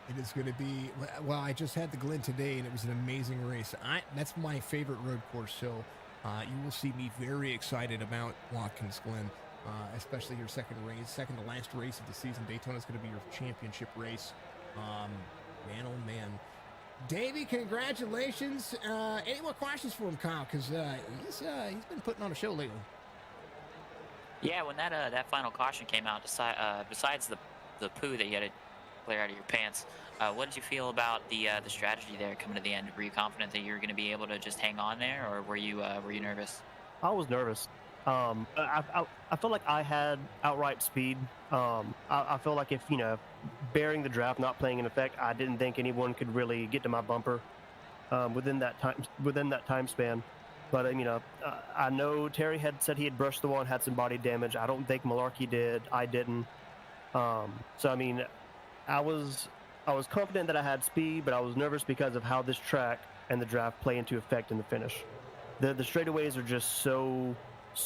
It is going to be, well, I just had the Glen today, and it was an amazing race. That's my favorite road course, so you will see me very excited about Watkins Glen, especially your second to last race of the season. Daytona is going to be your championship race. Man, oh man. Davey, congratulations. Any more questions for him, Kyle? Because he's been putting on a show lately. Yeah, when that final caution came out, besides the poo that you had to clear out of your pants, what did you feel about the strategy there coming to the end? Were you confident that you were going to be able to just hang on there, or were you nervous? I was nervous. I felt like I had outright speed. I feel like if bearing the draft not playing in effect, I didn't think anyone could really get to my bumper within that time span. But I know Terry had said he had brushed the wall and had some body damage. I don't think Malarkey did. I didn't. So I mean, I was confident that I had speed, but I was nervous because of how this track and the draft play into effect in the finish. The straightaways are just so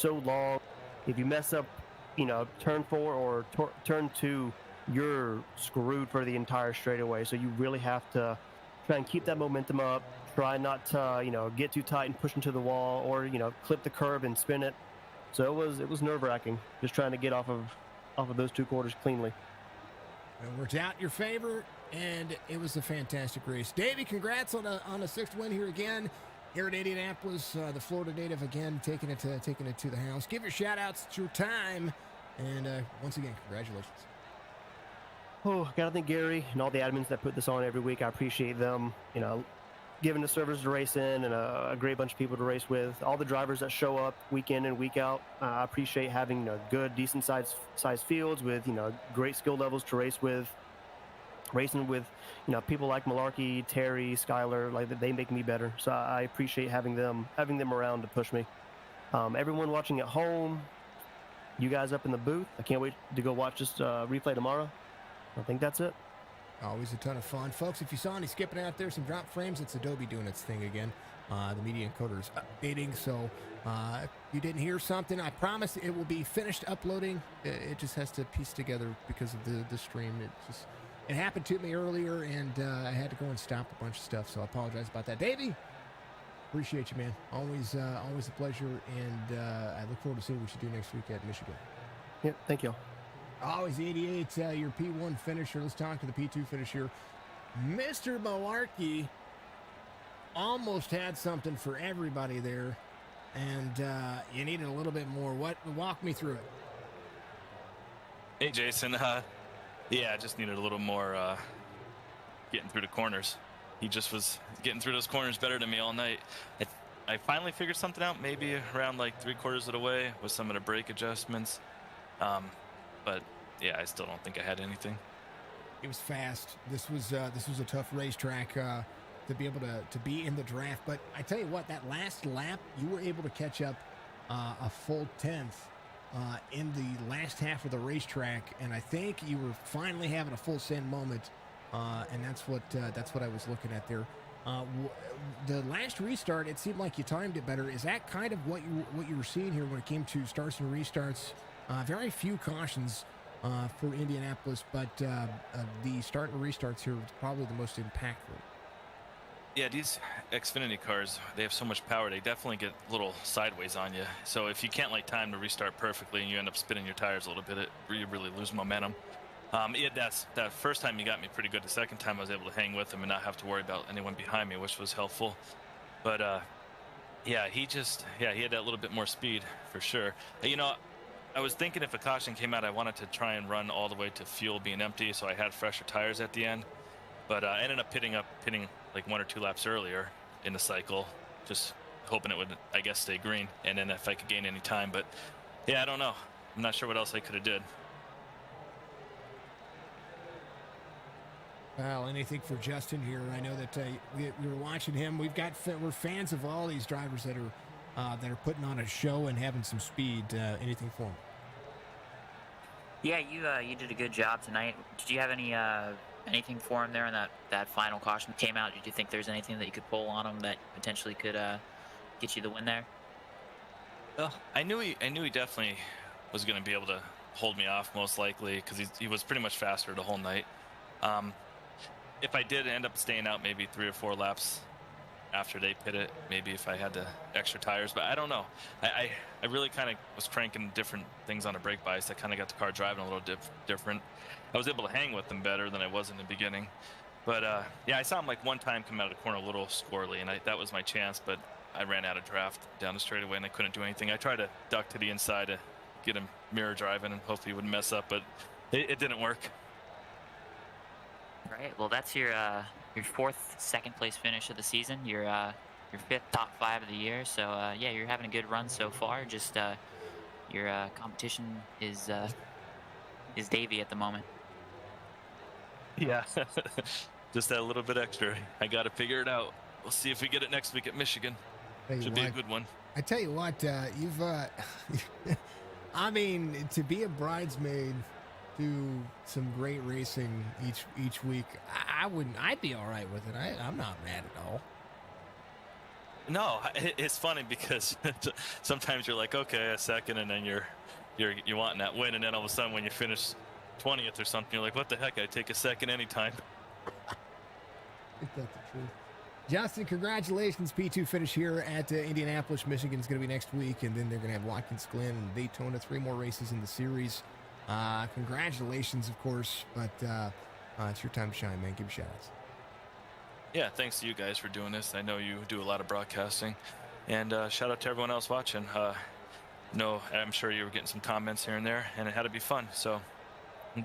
long. If you mess up, turn 4 or turn 2, you're screwed for the entire straightaway. So you really have to try and keep that momentum up. Try not to get too tight and push into the wall, or clip the curb and spin it. So it was nerve-wracking just trying to get off of those 2 quarters cleanly. It worked out in your favor, and it was a fantastic race. Davey, congrats on a 6th win here again. Here at Indianapolis, the Florida native again taking it to the house. Give your shout-outs. It's your time, and once again, congratulations. Oh, gotta thank Gary and all the admins that put this on every week. I appreciate them, given the servers to race in and a great bunch of people to race with. All the drivers that show up week in and week out. I appreciate having good, decent size fields with great skill levels to race with. Racing with people like Malarkey, Terry, Skyler, like they make me better. So I appreciate having them around to push me. Everyone watching at home, you guys up in the booth, I can't wait to go watch this replay tomorrow. I think that's it. Always a ton of fun. Folks, if you saw any skipping out there, some drop frames, it's Adobe doing its thing again. The media encoder is updating, so if you didn't hear something, I promise it will be finished uploading. It just has to piece together because of the stream. It happened to me earlier, and I had to go and stop a bunch of stuff, so I apologize about that. Davey, appreciate you, man. Always a pleasure, and I look forward to seeing what you do next week at Michigan. Yeah, thank you. Always 88, your P1 finisher. Let's talk to the P2 finisher. Mr. Malarkey almost had something for everybody there, and you needed a little bit more. Walk me through it. Hey, Jason. Yeah, I just needed a little more getting through the corners. He just was getting through those corners better than me all night. I finally figured something out, maybe around like 3/4 of the way with some of the brake adjustments. But yeah, I still don't think I had anything. It was fast. This was a tough racetrack to be able to be in the draft. But I tell you what, that last lap, you were able to catch up a full 10th in the last half of the racetrack, and I think you were finally having a full send moment, and that's what I was looking at there. The last restart, it seemed like you timed it better. Is that kind of what you were seeing here when it came to starts and restarts? Very few cautions for Indianapolis, but the start and restarts here was probably the most impactful. Yeah, these Xfinity cars, they have so much power, they definitely get a little sideways on you. So if you can't time to restart perfectly and you end up spinning your tires a little bit, you really lose momentum. That first time you got me pretty good. The second time I was able to hang with him and not have to worry about anyone behind me, which was helpful. But yeah, he had that little bit more speed for sure. I was thinking if a caution came out, I wanted to try and run all the way to fuel being empty, so I had fresher tires at the end. But I ended up pitting like 1 or 2 laps earlier in the cycle, just hoping it would, I guess, stay green, and then if I could gain any time. But yeah, I don't know. I'm not sure what else I could have did. Well, anything for Justin here. I know that we were watching him. We're fans of all these drivers that are putting on a show and having some speed. Anything for him? Yeah, you did a good job tonight. Did you have anything for him there in that final caution that came out? Did you think there's anything that you could pull on him that potentially could get you the win there? Well, I knew he definitely was going to be able to hold me off, most likely, because he was pretty much faster the whole night. If I did end up staying out maybe 3 or 4 laps after they pit it, maybe if I had the extra tires, but I don't know. I really kind of was cranking different things on a brake bias that kind of got the car driving a little different. I was able to hang with them better than I was in the beginning. But yeah, I saw him one time come out of the corner a little squirrely, and that was my chance, but I ran out of draft down the straightaway and I couldn't do anything. I tried to duck to the inside to get him mirror driving and hopefully he wouldn't mess up, but it didn't work. Right. Well, that's your 4th second place finish of the season. Your 5th top 5 of the year. So yeah, you're having a good run so far. Just your competition is Davey at the moment. Yeah, just that little bit extra. I got to figure it out. We'll see if we get it next week at Michigan. Should be a good one. I tell you what, you've I mean, to be a bridesmaid do some great racing each week, I'd be all right with it. I'm not mad at all. No, it's funny because sometimes you're like, okay, a second, and then you're wanting that win, and then all of a sudden when you finish 20th or something, you're like, what the heck? I take a second anytime. I think that's the truth. Justin, congratulations. P2 finish here at Indianapolis, Michigan is going to be next week, and then they're going to have Watkins Glen and Daytona, 3 more races in the series. Congratulations, of course, but it's your time to shine, man. Give shout-outs. Yeah, thanks to you guys for doing this. I know you do a lot of broadcasting, and shout out to everyone else watching. No, I'm sure you were getting some comments here and there, and it had to be fun. So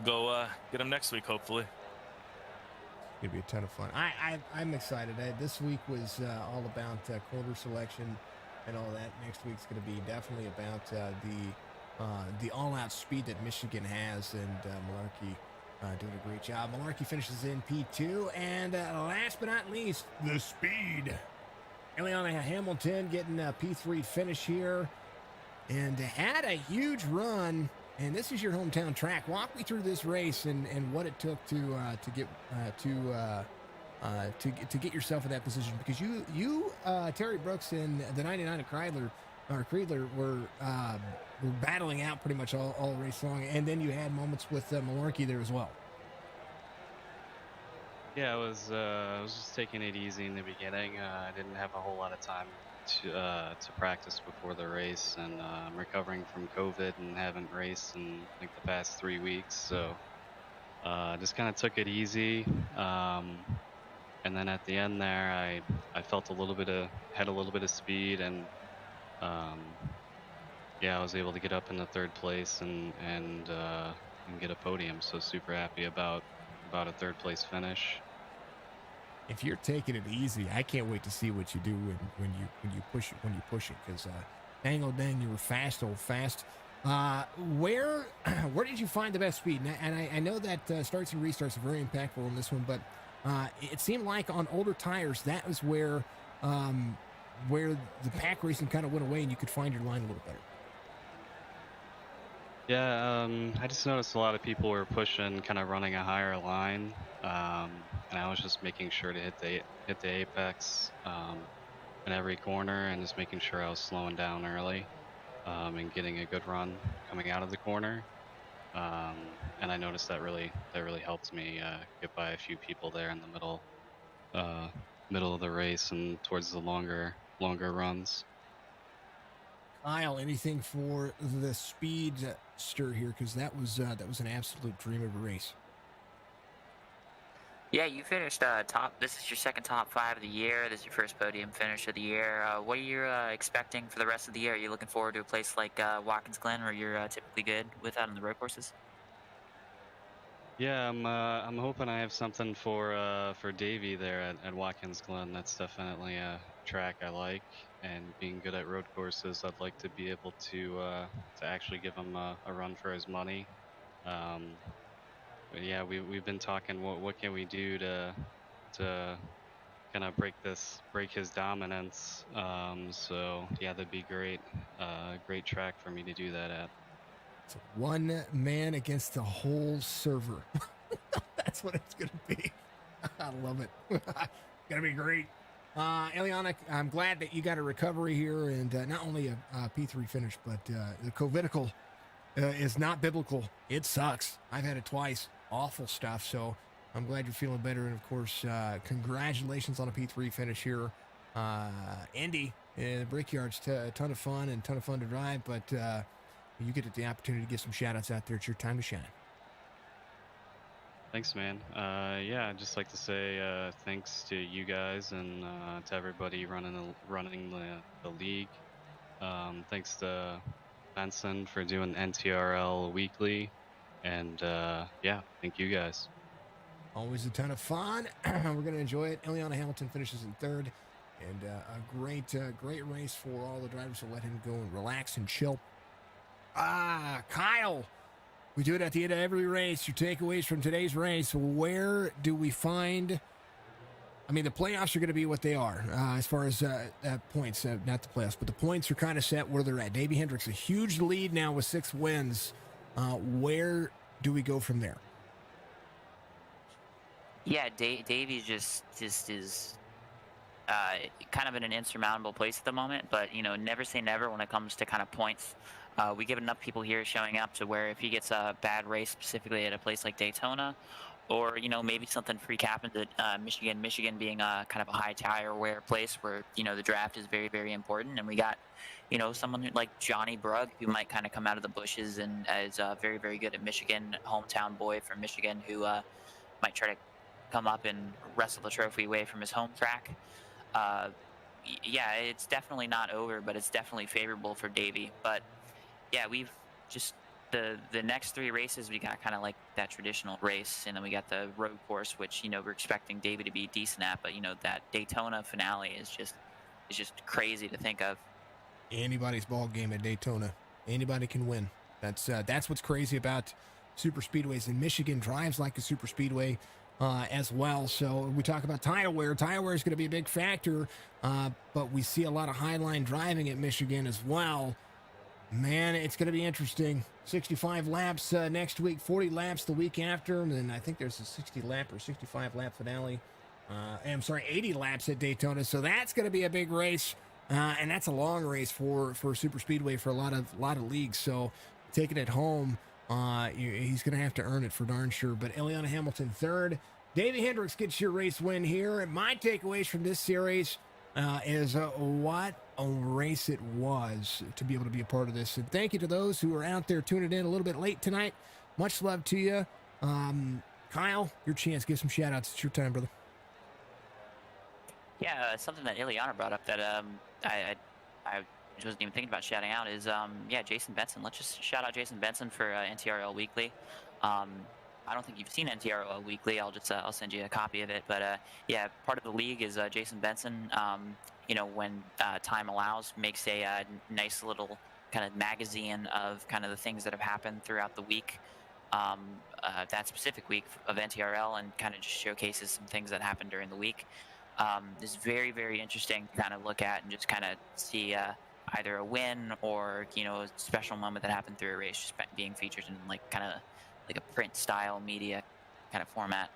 go get them next week, hopefully. Gonna be a ton of fun. I'm excited. This week was all about quarter selection and all that. Next week's gonna be definitely about the all-out speed that Michigan has, and Malarkey doing a great job. Malarkey finishes in P2, and last but not least, the speed. Eliana Hamilton getting a P3 finish here, and had a huge run. And this is your hometown track. Walk me through this race and what it took to get yourself in that position, because you Terry Brooks and the 99 of Kreidler were battling out pretty much all race long, and then you had moments with Malarkey there as well. Yeah, I was just taking it easy in the beginning. I didn't have a whole lot of time to practice before the race, and I'm recovering from COVID and haven't raced in like the past 3 weeks, so just kind of took it easy. And then at the end there, I felt had a little bit of speed, and yeah, I was able to get up in the third place and get a podium. So super happy about a third place finish. If you're taking it easy, I can't wait to see what you do when you push it, because dang oh dang, you were fast. Where did you find the best speed? And I know that starts and restarts are very impactful on this one, but it seemed like on older tires that was where the pack racing kind of went away and you could find your line a little better. Yeah, I just noticed a lot of people were pushing, kind of running a higher line, and I was just making sure to hit the apex in every corner, and just making sure I was slowing down early and getting a good run coming out of the corner. And I noticed that really helped me get by a few people there in the middle of the race and towards the longer runs. Kyle, anything for the speedster here, because that was an absolute dream of a race. Yeah, you finished top. This is your second top 5 of the year. This is your first podium finish of the year. What are you expecting for the rest of the year? Are you looking forward to a place like Watkins Glen, where you're typically good with out on the road courses? Yeah, I'm hoping I have something for Davey there at Watkins Glen. That's definitely a track I like, and being good at road courses, I'd like to be able to actually give him a run for his money. But yeah, we've been talking. What can we do to kind of break his dominance? So yeah, that'd be great. Great track for me to do that at. It's one man against the whole server. That's what it's going to be. I love it. Going to be great. Eliana, I'm glad that you got a recovery here, and not only a P3 finish, but the Covitical is not biblical. It sucks. I've had it twice. Awful stuff. So I'm glad you're feeling better. And of course, congratulations on a P3 finish here. Indy, the Brickyard's a ton of fun to drive, but you get the opportunity to get some shout outs out there. It's your time to shine. Thanks, man. Yeah, I'd just like to say thanks to you guys and to everybody running the league. Thanks to Benson for doing NTRL weekly, and yeah, thank you guys. Always a ton of fun. We're going to enjoy it. Eliana Hamilton finishes in third, and a great race for all the drivers. So let him go and relax and chill. Kyle, we do it at the end of every race. Your takeaways from today's race. Where do we find? I mean, the playoffs are going to be what they are as far as points. Not the playoffs, but the points are kind of set where they're at. Davey Hendricks, a huge lead now with 6 wins. Where do we go from there? Yeah, Davey just is kind of in an insurmountable place at the moment. But never say never when it comes to kind of points. We get enough people here showing up to where if he gets a bad race, specifically at a place like Daytona, or maybe something freak happens at Michigan being kind of a high tire wear place where the draft is very, very important, and we got someone like Johnny Brugg who might kind of come out of the bushes and is very, very good at Michigan, hometown boy from Michigan who might try to come up and wrestle the trophy away from his home track. Yeah, it's definitely not over, but it's definitely favorable for Davey. But yeah, we've just the next 3 races we got kind of like that traditional race, and then we got the road course, which we're expecting Davey to be decent at, but that Daytona finale is just crazy to think of. Anybody's ball game at Daytona. Anybody can win. That's what's crazy about super speedways. And Michigan drives like a super speedway as well. So we talk about tire wear. Tire wear is going to be a big factor, but we see a lot of highline driving at Michigan as well. Man, it's going to be interesting. 65 laps next week, 40 laps the week after, and then I think there's a 60 lap or 65 lap finale. 80 laps at Daytona. So that's going to be a big race, and that's a long race for super speedway for a lot of leagues. So taking it home, he's going to have to earn it for darn sure. But Eliana Hamilton third. Davey Hendricks gets your race win here. And my takeaways from this series is what a race it was to be able to be a part of this. And thank you to those who are out there tuning in a little bit late tonight. Much love to you. Kyle, your chance. Give some shout outs. It's your time, brother. Yeah, something that Ileana brought up that I wasn't even thinking about shouting out is Jason Benson. Let's just shout out Jason Benson for NTRL Weekly. I don't think you've seen NTRL Weekly. I'll send you a copy of it. But part of the league is Jason Benson. When time allows, makes a nice little kind of magazine of kind of the things that have happened throughout the week, that specific week of NTRL, and kind of just showcases some things that happened during the week. It's very, very interesting to kind of look at and just kind of see either a win or a special moment that happened through a race just being featured in like kind of like a print style media kind of format.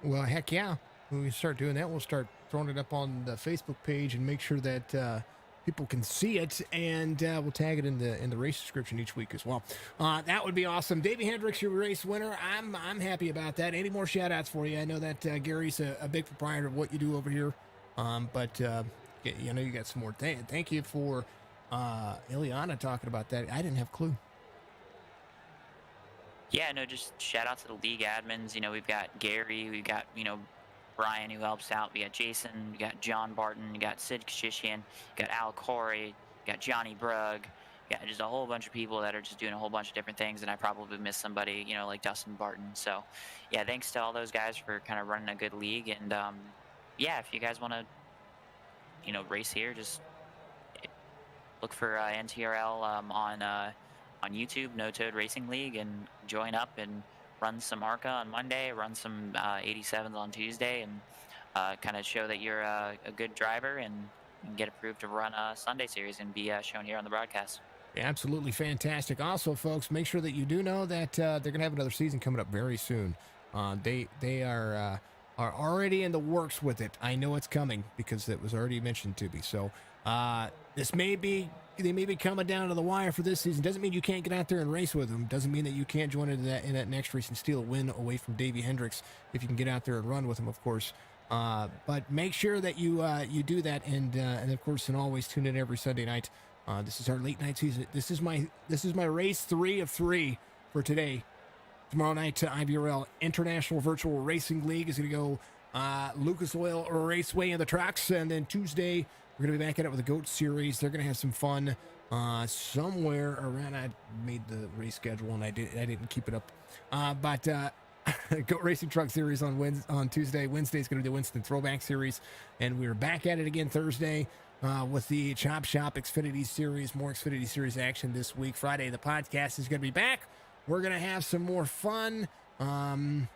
Well, heck yeah. When we start doing that, we'll start throwing it up on the Facebook page and make sure that people can see it, and we'll tag it in the race description each week as well. That would be awesome. Davey Hendricks, your race winner. I'm happy about that. Any more shout outs for you? I know that Gary's a big proprietor of what you do over here, but you got some more. Thank you for Ileana talking about that. I didn't have a clue. Yeah, no, just shout out to the league admins. We've got Gary, we've got, Brian, who helps out. We got Jason, we got John Barton, we got Sid Kashishian, got Al Corey, got Johnny Brugg, got just a whole bunch of people that are just doing a whole bunch of different things, and I probably missed somebody, like Dustin Barton. So, yeah, thanks to all those guys for kind of running a good league. And, if you guys want to, race here, just look for NTRL on YouTube, No Toad Racing League, and join up and run some ARCA on Monday, run some 87s on Tuesday, and kind of show that you're a good driver and get approved to run a Sunday series and be shown here on the broadcast. Absolutely fantastic. Also, folks, make sure that you do know that they're going to have another season coming up very soon. They are already in the works with it. I know it's coming because it was already mentioned to me. So they may be coming down to the wire for this season. Doesn't mean you can't get out there and race with them. Doesn't mean that you can't join in that next race and steal a win away from Davey Hendricks if you can get out there and run with him, of course. But make sure that you do that, and of course, and always tune in every Sunday night. This is our late night season. This is my race 3 of 3 for today. Tomorrow night, IBRL International Virtual Racing League is going to go Lucas Oil Raceway in the trucks, and then Tuesday we're going to be back at it with the GOAT Series. They're going to have some fun somewhere around. I made the race schedule and I didn't keep it up. But GOAT Racing Truck Series on Tuesday. Wednesday is going to be the Winston Throwback Series, and we're back at it again Thursday with the Chop Shop Xfinity Series. More Xfinity Series action this week. Friday, the podcast is going to be back. We're going to have some more fun. And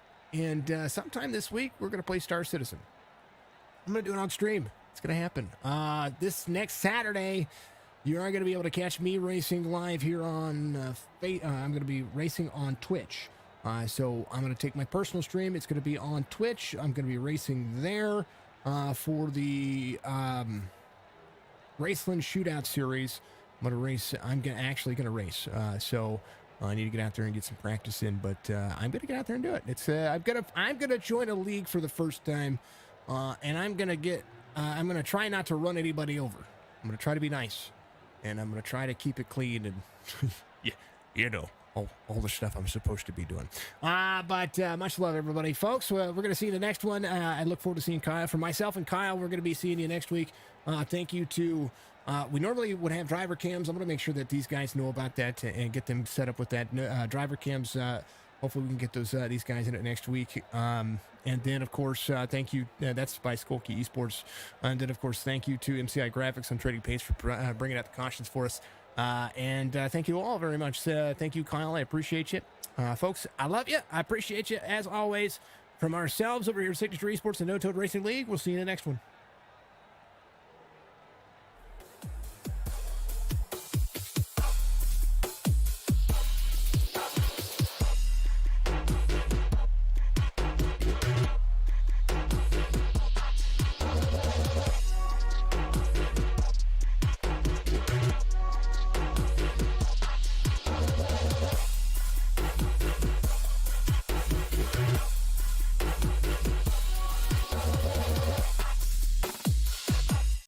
sometime this week, we're going to play Star Citizen. I'm going to do it on stream. It's going to happen. This next Saturday, you are going to be able to catch me racing live here on I'm going to be racing on Twitch. So I'm going to take my personal stream. It's going to be on Twitch. I'm going to be racing there for the Raceland Shootout Series. I'm actually going to race. So I need to get out there and get some practice in, but I'm going to get out there and do it. I'm going to join a league for the first time, and I'm going to try not to run anybody over. I'm going to try to be nice, and I'm going to try to keep it clean and, all the stuff I'm supposed to be doing. But much love, everybody. Folks, we're going to see you in the next one. I look forward to seeing Kyle. For myself and Kyle, we're going to be seeing you next week. Thank you to We normally would have driver cams. I'm going to make sure that these guys know about that and get them set up with that. Driver cams, hopefully we can get these guys in it next week. And then, of course, thank you. That's by Skolky Esports. And then, of course, thank you to MCI Graphics and Trading Pace for bringing out the cautions for us. And thank you all very much. Thank you, Kyle. I appreciate you. Folks, I love you. I appreciate you, as always. From ourselves over here at Signature Esports and No Toad Racing League, we'll see you in the next one.